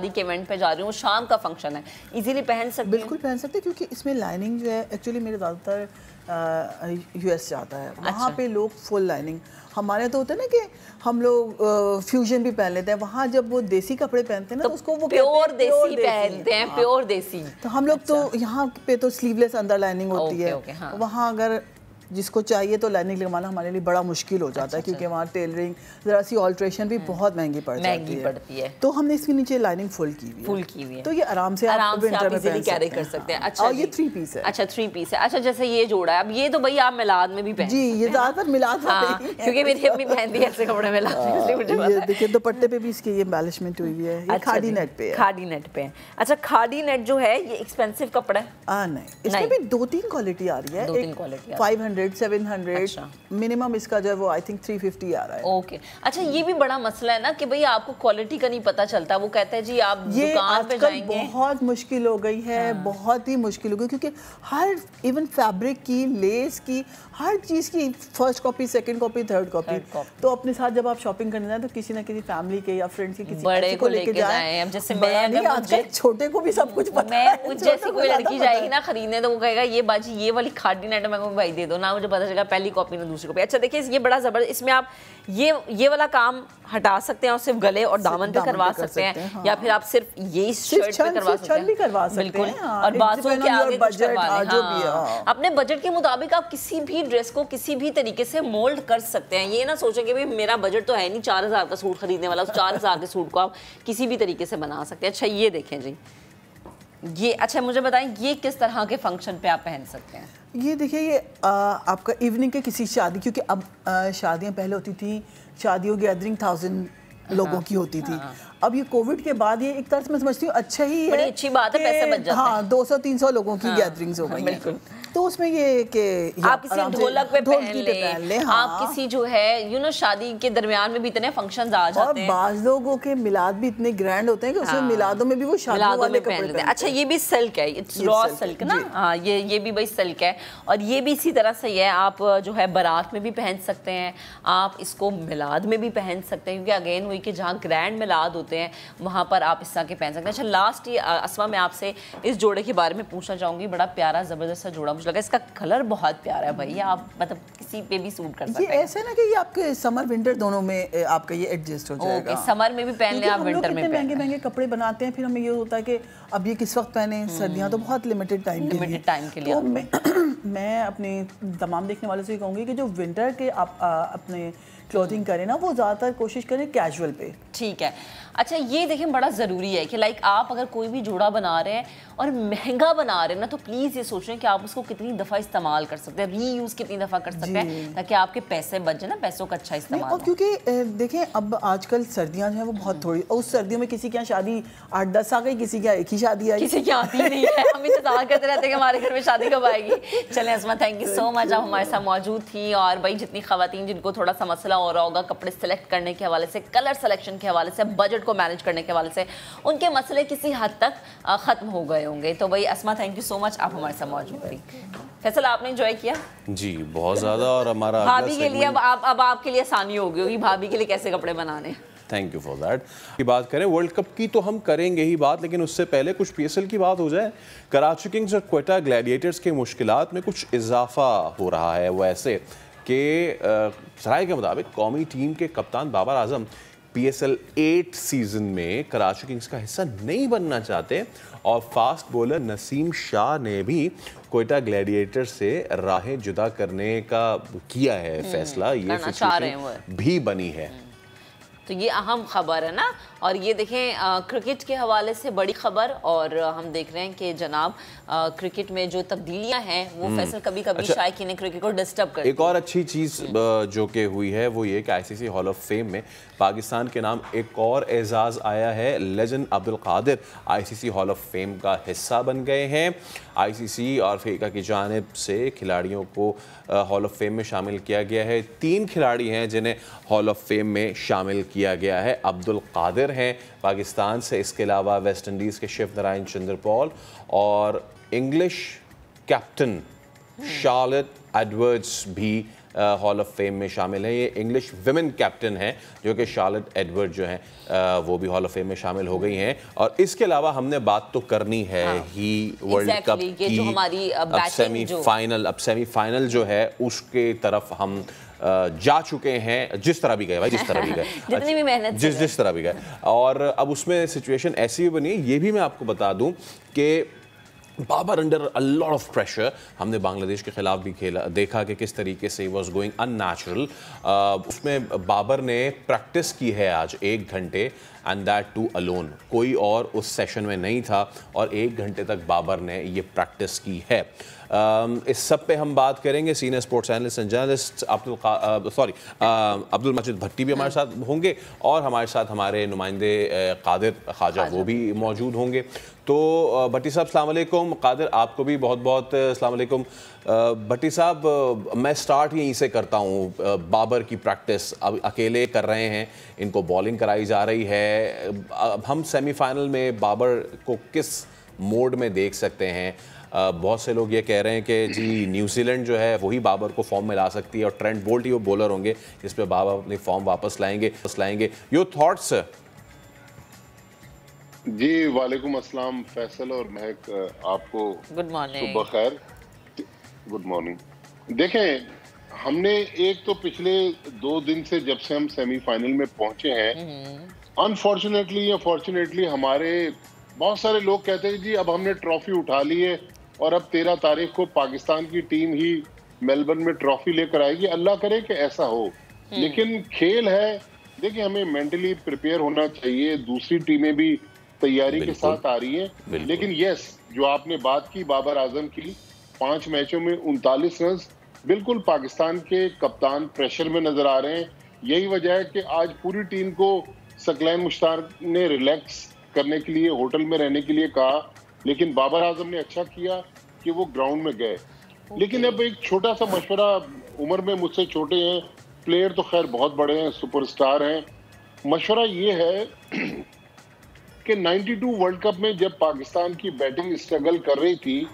के इवेंट पे जा रही हूँ, शाम का फंक्शन है, इजीली पहन सकते हैं? बिल्कुल पहन सकते हैं, क्योंकि इसमें लाइनिंग जो है एक्चुअली मेरे ज़्यादातर US जाता है, वहाँ पे लोग फुल लाइनिंग, हमारे तो होता है ना कि हम लोग फ्यूजन भी पहन लेते हैं, वहाँ जब वो देसी कपड़े पहनते हैं ना तो उसको वो प्योर देसी पहनते हैं, प्योर देसी। तो हम लोग तो यहाँ पे तो स्लीवलेस अंदर लाइनिंग होती है, वहाँ अगर जिसको चाहिए तो लाइनिंग लगवाना हमारे लिए बड़ा मुश्किल हो जाता है, क्योंकि वहाँ टेलरिंग ज़रा सी ऑल्ट्रेशन भी बहुत महंगी पड़ती है। तो हमने इसके नीचे लाइनिंग फुल की हुई है, तो ये आराम से आप इजीली कैरी कर सकते हैं। अच्छा, ये 3 पीस है। अच्छा 3 पीस है। अच्छा जैसे ये जोड़ा है, अब ये तो भाई आप मिलाद में भी पहन जी, ये ज़्यादातर मिलाद में, क्योंकि मेरी अम्मी पहनती है ऐसे कपड़े मिलाद में। ये देखिए दुपट्टे पे भी इसकी ये एम्बेलिशमेंट हुई है, ये खादी नेट पे है। खादी नेट पे है। अच्छा खादी नेट जो है ये एक्सपेंसिव कपड़ा है? नहीं, इसमें भी 2-3 क्वालिटी आ रही है, 2-3 क्वालिटी 500, 700, मिनिमम इसका जो है वो आई थिंक 350 आ रहा है। ओके। अच्छा ये भी बड़ा मसला है ना कि भाई आपको क्वालिटी का नहीं पता चलता, वो कहते हैं जी आप दुकान पे जाएंगे। बहुत मुश्किल हो गई है, बहुत ही मुश्किल हो गई, क्योंकि हर इवन फैब्रिक की, लेस की, हर चीज़ की first copy, second copy, third copy. तो अपने साथ जब आप शॉपिंग करने जाए तो किसी ना किसी फैमिली के या फ्रेंड्स के किसी बड़े को लेके जाए। अब जैसे मैं छोटे को भी सब कुछ पता है, जैसी कोई लड़की जाएगी ना खरीदने तो वो कहेगा ये बाजी ये वाली खादी नेट मेरे को भाई दे दो ना, मुझे पता चलेगा पहली कॉपी ना दूसरी कॉपी। अच्छा देखिए ये बड़ा जबरदस्त, इसमें आप ये वाला काम हटा सकते हैं और सिर्फ गले और दामन पे करवा सकते हैं, या फिर आप सिर्फ ये शर्ट पे करवा सकते हैं, बिल्कुल। और बाजू के आगे कुछ करवा लें, अपने बजट के मुताबिक आप किसी भी ड्रेस को किसी भी तरीके से मोल्ड कर सकते हैं। ये ना सोचेंगे भाई मेरा बजट तो है नहीं 4000 का सूट खरीदने वाला, उस 4000 के सूट को आप किसी भी तरीके से बना सकते हैं। अच्छा ये देखें जी, ये अच्छा मुझे बताएं ये किस तरह के फंक्शन पे आप पहन सकते हैं? ये देखिए ये आपका इवनिंग के किसी शादी, क्योंकि अब शादियां पहले होती थी, शादियों गैदरिंग 1000 लोगों की होती थी। अब ये कोविड के बाद ये एक तरह से मैं समझती हूँ अच्छा ही है, बड़ी अच्छी बात है, पैसे बच जाते हैं। हाँ 200-300 लोगों की गैदरिंग्स हो गई हैं, तो उसमें ये कि आप किसी ढोलक पे पहन लें, आप किसी जो है शादी के दरमियान में भी इतने फंक्शंस आ जाते हैं। और बाज़ लोगों के मिलाद भी इतने ग्रैंड होते हैं कि उसमें मिलादों में भी वो शादी वाले कपड़े पहनते हैं। अच्छा ये भी सिल्क है, इट्स रॉ सिल्क ना, हाँ ये भी भाई सिल्क है, और ये भी इसी तरह से है, आप जो है बारात में भी पहन सकते हैं, आप इसको मिलाद में भी पहन सकते हैं, क्योंकि अगेन वही कि जहाँ ग्रैंड मिलाद होते हैं वहाँ पर आप इस तरह के पहन सकते हैं। अच्छा लास्ट ये अस्मा मैं आपसे इस जोड़े के बारे में पूछना चाहूँगी, बड़ा प्यारा ज़बरदस्त सा जोड़ा मुझे लगा, इसका कलर बहुत प्यारा है भाई, आप मतलब किसी पे भी सूट कर सकते हैं। ये ऐसे ना कि ये आपके समर विंटर दोनों में आपका ये एडजस्ट हो जाएगा। समर में भी पहन लें आप, विंटर में महंगे महंगे कपड़े बनाते हैं, फिर हमें ये होता है कि अब ये किस वक्त पहने, सर्दियाँ तो बहुत लिमिटेड टाइम के लिए। तो मैं अपने तमाम देखने वालों से कहूँगी कि जो विंटर के आप अपने क्लोथिंग करें ना, वो ज़्यादातर कोशिश करें कैजुअल पे। ठीक है। अच्छा ये देखें बड़ा ज़रूरी है कि लाइक आप अगर कोई भी जोड़ा बना रहे हैं और महंगा बना रहे हैं ना, तो प्लीज़ ये सोचें कि आप उसको कितनी दफ़ा इस्तेमाल कर सकते हैं, रीयूज़ कितनी दफ़ा कर सकते हैं, ताकि आपके पैसे बच जाए ना, पैसों का अच्छा इस्तेमाल। और क्योंकि देखें अब आजकल सर्दियाँ जो हैं वो बहुत थोड़ी, और उस सर्दियों में किसी के यहाँ शादी 8-10 आ गई, किसी के यहाँ एक ही शादी आई, किसी की आती नहीं है। हम इंतजार करते रहते हैं कि हमारे घर में शादी कब आएगी। चलें अस्मा थैंक यू सो मच, आप हमारे साथ मौजूद थी। और भाई जितनी ख़वातीन जिनको थोड़ा सा मसला हो रहा होगा कपड़े सेलेक्ट करने के हवाले से, कलर सेलेक्शन के हवाले से, बजट को मैनेज करने के हवाले से, उनके मसले किसी हद तक ख़त्म हो गए होंगे। तो भाई अस्मा थैंक यू सो मच, आप हमारे साथ मौजूद थी। फैसल आपने एंजॉय किया? जी बहुत ज़्यादा। और हमारा भाभी के लिए अब आपके लिए आसानी होगी होगी, भाभी के लिए कैसे कपड़े बनाने। Thank you for that. की बात करें वर्ल्ड कप की तो हम करेंगे ही बात, लेकिन उससे पहले कुछ PSL की बात हो जाए। कराची किंग्स और क्वेटा ग्लैडिएटर्स के मुश्किलात में कुछ इजाफा हो रहा है। वो ऐसे कि सराय के मुताबिक कौमी टीम के कप्तान बाबर आजम PSL 8 सीज़न में कराची किंग्स का हिस्सा नहीं बनना चाहते, और फास्ट बॉलर नसीम शाह ने भी क्वेटा ग्लैडिएटर से राहें जुदा करने का किया है फैसला। ये सिचुएशन भी बनी है। तो ये अहम खबर है ना। और ये देखें क्रिकेट के हवाले से बड़ी खबर, और हम देख रहे हैं कि जनाब क्रिकेट में जो तब्दीलियां हैं वो फैसल कभी कभी शायकीन क्रिकेट को डिस्टर्ब करती है। एक और अच्छी चीज़ जो कि हुई है वो ये कि ICC हॉल ऑफ फेम में पाकिस्तान के नाम एक और एजाज़ आया है। Legend Abdul Qadir ICC hall of fame का हिस्सा बन गए हैं। ICC और फीका की जानिब से खिलाड़ियों को हॉल ऑफ फेम में शामिल किया गया है। 3 खिलाड़ी हैं जिन्हें हॉल ऑफ फेम में शामिल किया गया है। अब्दुल कादिर हैं पाकिस्तान से, इसके अलावा वेस्ट इंडीज़ के शिव नारायण चंद्र पॉल और इंग्लिश कैप्टन शार्लेट एडवर्ड्स भी हॉल ऑफ फेम में शामिल है। ये इंग्लिश विमेन कैप्टन है जो कि शार्लेट एडवर्ड जो हैं वो भी हॉल ऑफ फेम में शामिल हो गई हैं। और इसके अलावा हमने बात तो करनी है ही वर्ल्ड कप की। जो हमारी अब सेमीफाइनल जो है उसके तरफ हम जा चुके हैं, जिस तरह भी गए भाई, जिस तरह भी गए जितनी भी मेहनत जिस तरह भी गए। और अब उसमें सिचुएशन ऐसी भी बनी, ये भी मैं आपको बता दूं कि Babar under a lot of pressure. हमने बांग्लादेश के खिलाफ भी खेला, देखा कि किस तरीके से वॉज गोइंग अननेचुरल। उसमें बाबर ने प्रैक्टिस की है आज 1 घंटे, एंड दैट टू अलोन। कोई और उस सेशन में नहीं था और 1 घंटे तक बाबर ने ये प्रैक्टिस की है। इस सब पे हम बात करेंगे। Senior sports analyst and journalist Abdul Majid Bhatti भी हमारे साथ होंगे और हमारे साथ हमारे नुमाइंदे कादिर ख्वाजा वो भी मौजूद होंगे। तो भट्टी साहब अस्सलाम वालेकुम, कादिर आपको भी बहुत बहुत अस्सलाम वालेकुम। भट्टी साहब, मैं स्टार्ट यहीं से करता हूँ। बाबर की प्रैक्टिस अब अकेले कर रहे हैं, इनको बॉलिंग कराई जा रही है। अब हम सेमीफाइनल में बाबर को किस मोड में देख सकते हैं? बहुत से लोग ये कह रहे हैं कि जी न्यूजीलैंड जो है वही बाबर को फॉर्म में ला सकती है और ट्रेंट बोल्ट ही वो बॉलर होंगे जिस पे बाबर अपनी फॉर्म वापस लाएंगे। Your thoughts? जी वालेकुम अस्सलाम फैसल और महक, आपको गुड मॉर्निंग। सुबह खैर, गुड मॉर्निंग। देखें, हमने एक तो पिछले 2 दिन से जब से हम सेमीफाइनल में पहुंचे हैं, अनफॉर्चुनेटली या फॉर्चुनेटली हमारे बहुत सारे लोग कहते हैं जी अब हमने ट्रॉफी उठा ली है और अब 13 तारीख को पाकिस्तान की टीम ही मेलबर्न में ट्रॉफी लेकर आएगी। अल्लाह करे कि ऐसा हो, लेकिन खेल है। देखिए, हमें मेंटली प्रिपेयर होना चाहिए। दूसरी टीमें भी तैयारी के साथ आ रही हैं, लेकिन यस, जो आपने बात की बाबर आजम की, 5 मैचों में 39 रन, बिल्कुल पाकिस्तान के कप्तान प्रेशर में नजर आ रहे हैं। यही वजह है कि आज पूरी टीम को सकलैन मुश्ताक ने रिलैक्स करने के लिए होटल में रहने के लिए कहा, लेकिन बाबर आजम ने अच्छा किया कि वो ग्राउंड में गए। लेकिन अब एक छोटा सा मशवरा, उम्र में मुझसे छोटे हैं, प्लेयर तो खैर बहुत बड़े हैं, सुपरस्टार हैं। मशवरा ये है कि 92 वर्ल्ड कप में जब पाकिस्तान की बैटिंग स्ट्रगल कर रही थी,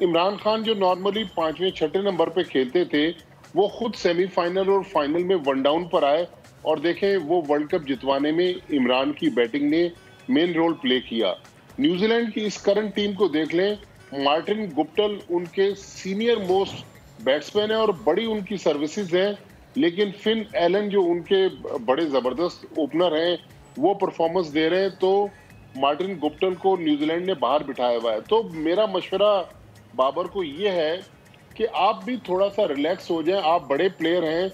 इमरान खान जो नॉर्मली 5वें-6ठे नंबर पे खेलते थे, वो खुद सेमीफाइनल और फाइनल में 1 डाउन पर आए और देखें वो वर्ल्ड कप जितवाने में इमरान की बैटिंग ने मेन रोल प्ले किया। न्यूजीलैंड की इस करंट टीम को देख लें, मार्टिन गुप्टल उनके सीनियर मोस्ट बैट्समैन है और बड़ी उनकी सर्विसेज हैं, लेकिन फिन एलन जो उनके बड़े जबरदस्त ओपनर हैं वो परफॉर्मेंस दे रहे हैं, तो मार्टिन गुप्टल को न्यूजीलैंड ने बाहर बिठाया हुआ है। तो मेरा मशवरा बाबर को ये है कि आप भी थोड़ा सा रिलैक्स हो जाएं, आप बड़े प्लेयर हैं।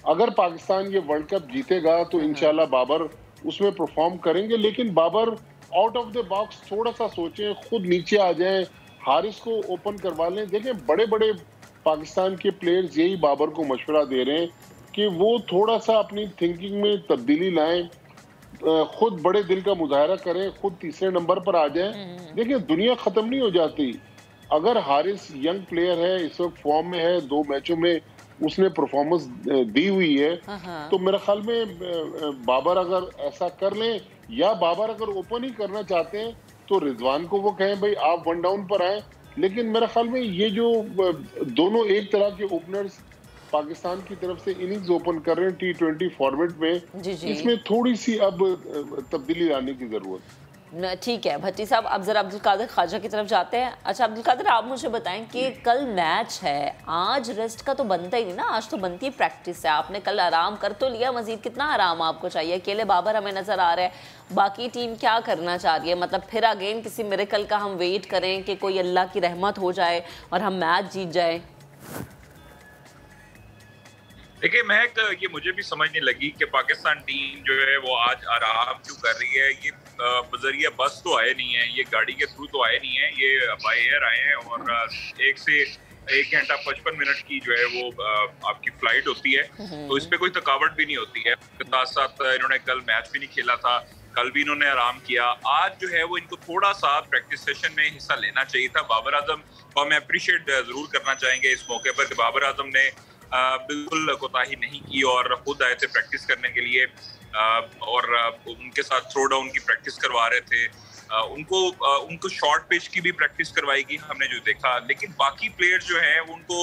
अगर पाकिस्तान ये वर्ल्ड कप जीतेगा तो इंशाल्लाह बाबर उसमें परफॉर्म करेंगे, लेकिन Babar out of the box थोड़ा सा सोचें, खुद नीचे आ जाएं, हारिस को ओपन करवा लें। देखें, बड़े बड़े पाकिस्तान के प्लेयर्स यही बाबर को मशवरा दे रहे हैं कि वो थोड़ा सा अपनी थिंकिंग में तब्दीली लाएं, खुद बड़े दिल का मुजाहरा करें, खुद तीसरे नंबर पर आ जाएं। देखिए, दुनिया खत्म नहीं हो जाती। अगर हारिस यंग प्लेयर है, इस वक्त फॉर्म में है, 2 मैचों में उसने परफॉर्मेंस दी हुई है, तो मेरे ख्याल में बाबर अगर ऐसा कर लें, या बाबर अगर ओपन ही करना चाहते हैं तो रिजवान को वो कहें भाई आप 1 डाउन पर आए। लेकिन मेरे ख्याल में ये जो दोनों एक तरह के ओपनर्स पाकिस्तान की तरफ से इनिंग्स ओपन कर रहे हैं T20 फॉर्मेट में, इसमें थोड़ी सी अब तब्दीली लाने की जरूरत है। ठीक है भट्टी साहब, अब जरा अब्दुल कादिर ख्वाजा की तरफ जाते हैं। अच्छा अब्दुल कादिर, आप मुझे बताएं कि कल मैच है, आज रेस्ट का तो बनता ही नहीं ना, आज तो बनती है प्रैक्टिस है। आपने कल आराम कर तो लिया, मजीद कितना आराम आपको चाहिए? अकेले बाबर हमें नजर आ रहा है, बाकी टीम क्या करना चाह रही है? मतलब फिर अगेन किसी मिरेकल का हम वेट करें कि कोई अल्लाह की रहमत हो जाए और हम मैच जीत जाए? देखिए महक, ये मुझे भी समझ नहीं लगी कि पाकिस्तान टीम जो है वो आज आराम क्यों कर रही है। ये बजरिया बस तो आए नहीं है, ये गाड़ी के थ्रू तो आए नहीं है, ये बाय एयर आए हैं और 1 से 1 घंटा 55 मिनट की जो है वो आपकी फ्लाइट होती है, तो इस पे कोई थकावट भी नहीं होती है। साथ साथ इन्होंने कल मैच भी नहीं खेला था, कल भी इन्होंने आराम किया। आज जो है वो इनको थोड़ा सा प्रैक्टिस सेशन में हिस्सा लेना चाहिए था। बाबर आजम को हम अप्रिशिएट जरूर करना चाहेंगे इस मौके पर कि बाबर आजम ने बिल्कुल कोताही नहीं की और खुद आए थे प्रैक्टिस करने के लिए और उनके साथ थ्रो डाउन की प्रैक्टिस करवा रहे थे। उनको शॉर्ट पिच की भी प्रैक्टिस करवाएगी हमने जो देखा, लेकिन बाकी प्लेयर्स जो हैं उनको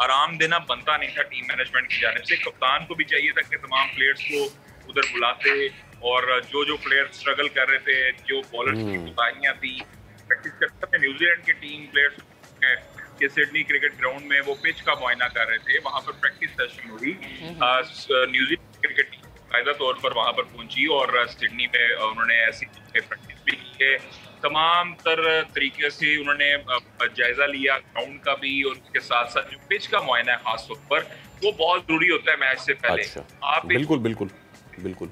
आराम देना बनता नहीं था टीम मैनेजमेंट की जानिब से। कप्तान को भी चाहिए था कि तमाम प्लेयर्स को उधर बुलाते और जो प्लेयर स्ट्रगल कर रहे थे, जो बॉलर्स की कोताहियां थी, प्रैक्टिस करते थे। न्यूजीलैंड के टीम प्लेयर्स के सिडनी क्रिकेट ग्राउंड में वो पिच का मुआयना कर रहे थे, वहां पर प्रैक्टिस सेशन हुई। न्यूजीलैंड क्रिकेट टीम कायदा तौर पर वहां पर पहुंची और सिडनी में उन्होंने ऐसी प्रैक्टिस भी की है। तमाम तरीके से उन्होंने जायजा लिया ग्राउंड का भी, और उसके साथ साथ जो पिच का मुआयना है खास तौर पर, वो बहुत जरूरी होता है मैच से पहले। आप बिल्कुल बिल्कुल बिल्कुल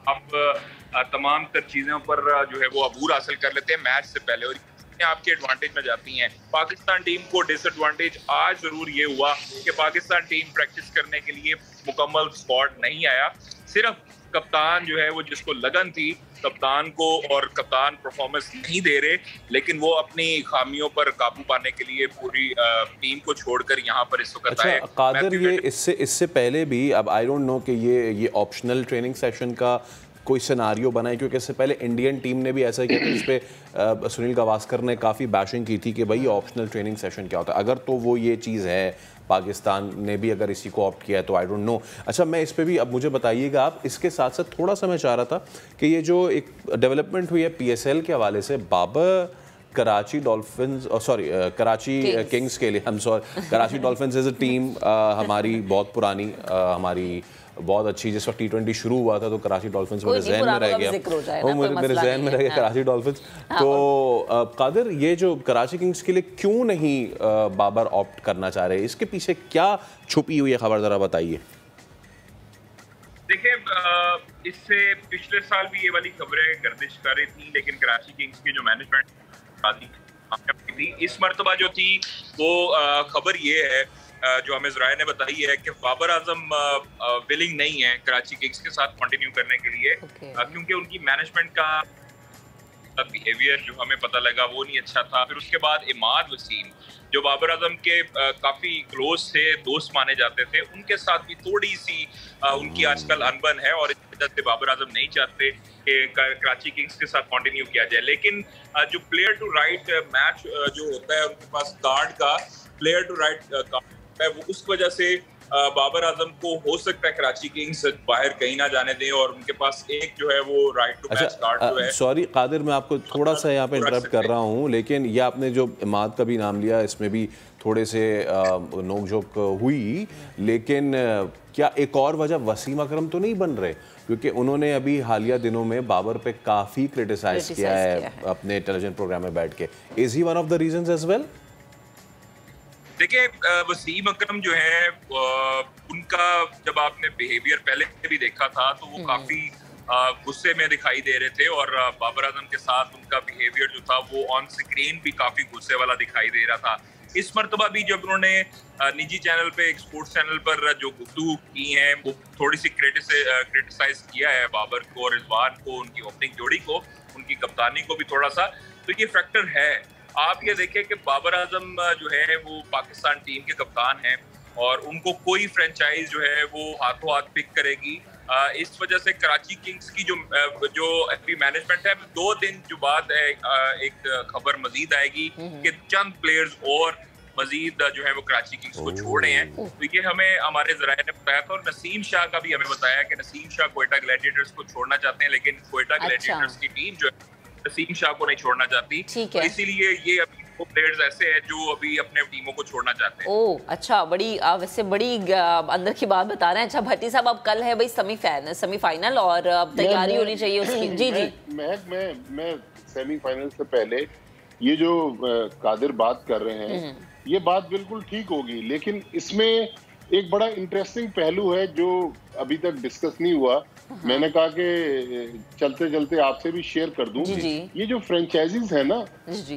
आप तमाम चीजों पर जो है वो अबूर हासिल कर लेते हैं मैच से पहले, और आपके एडवांटेज में जाती हैं। पाकिस्तान टीम को डिसएडवांटेज आज जरूर ये हुआ कि पाकिस्तान टीम प्रैक्टिस करने के लिए मुकम्मल स्क्वाड नहीं आया। सिर्फ कप्तान जो है वो जिसको लगन थी कप्तान को, और कप्तान परफॉर्मेंस नहीं दे रहे, लेकिन वो अपनी खामियों पर काबू पाने के लिए पूरी टीम को छोड़कर यहाँ पर इस वक्त आए। कादर, ये इससे पहले भी, अब आई डोंट नो कि ये ऑप्शनल ट्रेनिंग सेशन का कोई सिनारियो बना है, क्योंकि इससे पहले इंडियन टीम ने भी ऐसा किया था, जिस पे सुनील गावस्कर ने काफ़ी बैशिंग की थी कि भाई ऑप्शनल ट्रेनिंग सेशन क्या होता है। अगर तो वो ये चीज़ है, पाकिस्तान ने भी अगर इसी को ऑप्ट किया है तो आई डोंट नो। अच्छा, मैं इस पे भी अब मुझे बताइएगा आप, इसके साथ साथ थोड़ा सा मैं चाह रहा था कि ये जो एक डेवलपमेंट हुई है PSL के हवाले से, Babar Karachi dolphins, sorry Karachi kings के लिए, हम sorry, Karachi dolphins is a team हमारी बहुत पुरानी, हमारी बहुत अच्छी। जिस वक्त T20 शुरू हुआ था तो कराची डॉल्फिन्स मेरे जहन में रह गया, वो मेरे जहन में रह गया कराची डॉल्फिन्स। तो कादिर, ये जो कराची किंग्स के लिए क्यों नहीं बाबर ऑप्ट करना चाह रहे, इसके पीछे क्या छुपी हुई है खबर, जरा बताइए। देखिए, इससे पिछले साल भी ये वाली खबरें गर्दिश कर रही थी, लेकिन कराची किंग्स की जो मैनेजमेंट थी इस मरतबा जो थी वो खबर ये है जो हमें ज़राए ने बताई है कि बाबर आजम विलिंग नहीं है कराची किंग्स के साथ कंटिन्यू करने के लिए, क्योंकि उनकी मैनेजमेंट का बिहेवियर जो हमें पता लगा वो नहीं अच्छा था। फिर उसके बाद इमाद वसीम जो बाबर आजम के काफ़ी क्लोज से दोस्त माने जाते थे, उनके साथ भी थोड़ी सी उनकी आजकल अनबन है, और इस वजह से बाबर आजम नहीं चाहते कि कराची किंग्स के साथ कंटिन्यू किया जाए। लेकिन जो प्लेयर टू राइट मैच जो होता है उनके पास कार्ड का, प्लेयर टू राइट कार्ड है, वो उस वजह से बाबर आजम को हो सकता है कराची किंग्स बाहर कहीं ना जाने दें, और उनके पास एक जो है वो राइट टू मैच कार्ड जो है। सॉरी कादिर, मैं आपको थोड़ा सा यहाँ पे इंटरप्ट कर रहा हूँ, लेकिन ये आपने जो इमाद का भी नाम लिया, इसमें भी थोड़े से नोक-झोंक हुई, लेकिन क्या एक और वजह वसीम अकरम तो नहीं बन रहे? क्योंकि उन्होंने अभी हालिया दिनों में बाबर पे काफ़ी क्रिटिसाइज किया है अपने टेलीविजन प्रोग्राम में बैठ के। Is he one of the reasons as well? देखिए, वसीम अकरम जो है उनका जब आपने बिहेवियर पहले भी देखा था तो वो काफी गुस्से में दिखाई दे रहे थे, और बाबर आजम के साथ उनका बिहेवियर जो था वो ऑन स्क्रीन भी काफी गुस्से वाला दिखाई दे रहा था। इस मरतबा भी जब उन्होंने निजी चैनल पे, एक स्पोर्ट्स चैनल पर जो गुफ्तगू की है, वो थोड़ी सी क्रिटिसाइज किया है बाबर को, रिजवान को, उनकी ओपनिंग जोड़ी को, उनकी कप्तानी को भी थोड़ा सा, तो ये फैक्टर है। आप ये देखें कि बाबर आजम जो है वो पाकिस्तान टीम के कप्तान हैं, और उनको कोई फ्रेंचाइज जो है वो हाथों हाथ पिक करेगी। इस वजह से कराची किंग्स की जो अभी मैनेजमेंट है, 2 दिन जो बाद एक खबर मजीद आएगी कि चंद प्लेयर्स और मजीद जो है वो कराची किंग्स को छोड़ रहे हैं। तो ये हमें हमारे जराए ने बताया था, और नसीम शाह का भी हमें बताया कि नसीम शाह क्वेटा ग्लैडिएटर्स को छोड़ना चाहते हैं, लेकिन क्वेटा ग्लैडिएटर्स की टीम जो है नसीम शाह को नहीं छोड़ना चाहती, तो इसीलिए ये अभी वो प्लेयर्स ऐसे हैं जो अभी अपने टीमों को छोड़ना चाहते हैं। ओह अच्छा, बड़ी वैसे बड़ी अंदर की बात बता रहे हैं। अच्छा भट्टी साहब, अब कल है भाई सेमीफाइनल और अब तैयारी होनी चाहिए उसकी। जी जी, मैं सेमीफाइनल से पहले ये जो कादिर बात कर रहे हैं, ये बात बिल्कुल ठीक होगी, लेकिन इसमें एक बड़ा इंटरेस्टिंग पहलू है जो अभी तक डिस्कस नहीं हुआ। मैंने कहा कि चलते चलते आपसे भी शेयर कर दूं। ये जो फ्रेंचाइजीज है ना,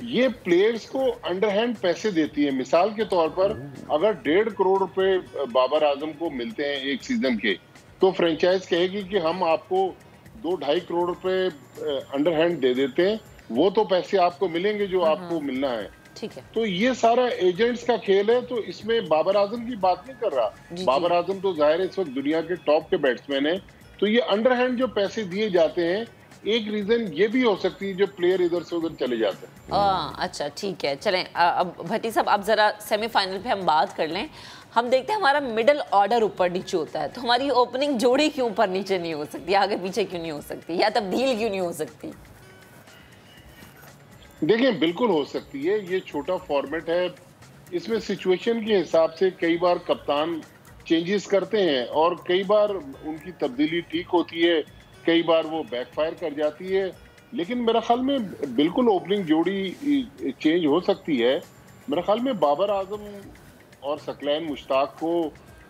ये प्लेयर्स को अंडरहैंड पैसे देती है। मिसाल के तौर पर अगर 1.5 करोड़ रुपए बाबर आजम को मिलते हैं एक सीजन के, तो फ्रेंचाइज कहेगी कि हम आपको 2-2.5 करोड़ रुपए अंडरहैंड दे देते हैं, वो तो पैसे आपको मिलेंगे जो आपको मिलना है। ठीक है। तो ये सारा एजेंट्स का खेल है, तो इसमें बाबर आजम की बात नहीं कर रहा। बाबर आजम तो जाहिर है इस वक्त दुनिया के टॉप के बैट्समैन है, तो ये अंडरहैंड जो पैसे दिए जाते हैं, एक रीजन ये भी हो सकती है जो प्लेयर इधर से उधर चले जाते हैं। अच्छा ठीक है, चलें अब भट्टी साहब आप जरा सेमीफाइनल पे हम बात कर लें। हम देखते हैं हमारा मिडिल ऑर्डर ऊपर नीचे होता है, तो हमारी ओपनिंग जोड़ी क्यों ऊपर नीचे नहीं हो सकती, आगे पीछे क्यों नहीं हो सकती, या तब्दील क्यों नहीं हो सकती? देखिए बिल्कुल हो सकती है, ये छोटा फॉर्मेट है, इसमें सिचुएशन के हिसाब से कई बार कप्तान चेंजेस करते हैं और कई बार उनकी तब्दीली ठीक होती है, कई बार वो बैकफायर कर जाती है। लेकिन मेरा ख्याल में बिल्कुल ओपनिंग जोड़ी चेंज हो सकती है। मेरा ख्याल में बाबर आजम और सकलैन मुश्ताक को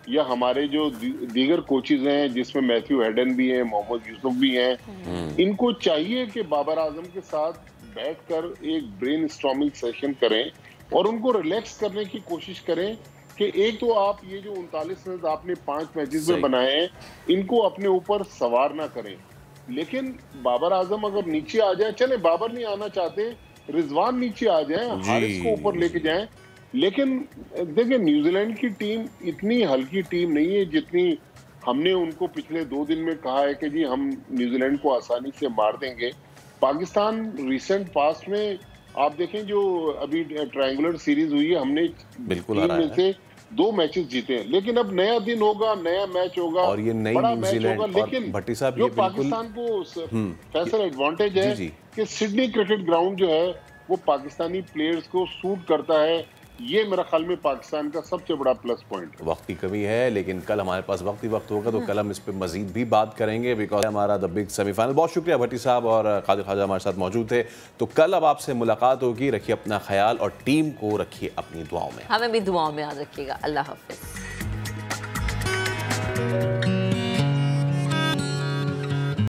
या हमारे जो दीगर कोचेज हैं जिसमें मैथ्यू हेडन भी हैं, मोहम्मद यूसुफ भी हैं, इनको चाहिए कि बाबर आजम के साथ बैठकर एक ब्रेन स्टॉर्मिंग सेशन करें और उनको रिलैक्स करने की कोशिश करें कि एक तो आप ये जो 39 रन आपने 5 मैचेस में बनाए हैं इनको अपने ऊपर सवार ना करें। लेकिन बाबर आजम अगर नीचे आ जाए, चले बाबर नहीं आना चाहते, रिजवान नीचे आ जाए, हारिस को ऊपर लेके जाएं। लेकिन देखिए न्यूजीलैंड की टीम इतनी हल्की टीम नहीं है जितनी हमने उनको पिछले 2 दिन में कहा है कि जी हम न्यूजीलैंड को आसानी से मार देंगे। पाकिस्तान रिसेंट पास्ट में आप देखें जो अभी ट्रायंगुलर सीरीज हुई है, हमने बिल्कुल 3 में से 2 मैचेस जीते हैं। लेकिन अब नया दिन होगा, नया मैच होगा और ये नई बड़ा मैच न्यूजीलैंड होगा। लेकिन भट्टी साहब जो ये बिल्कुल पाकिस्तान को फैसल एडवांटेज है कि सिडनी क्रिकेट ग्राउंड जो है वो पाकिस्तानी प्लेयर्स को सूट करता है। ये मेरा ख्याल में पाकिस्तान का सबसे बड़ा प्लस पॉइंट है। वक्त की कमी है, लेकिन कल हमारे पास वक्त ही वक्त होगा, तो कल हम इस पर मजीद भी बात करेंगे बिकॉज हमारा द बिग सेमीफाइनल। बहुत शुक्रिया भट्टी साहब और कादिर ख्वाजा हमारे साथ मौजूद थे। तो कल अब आपसे मुलाकात होगी, रखिए अपना ख्याल और टीम को रखिए अपनी दुआओं में। हमें भी दुआओं में याद रखिएगा। अल्लाह हाफिज।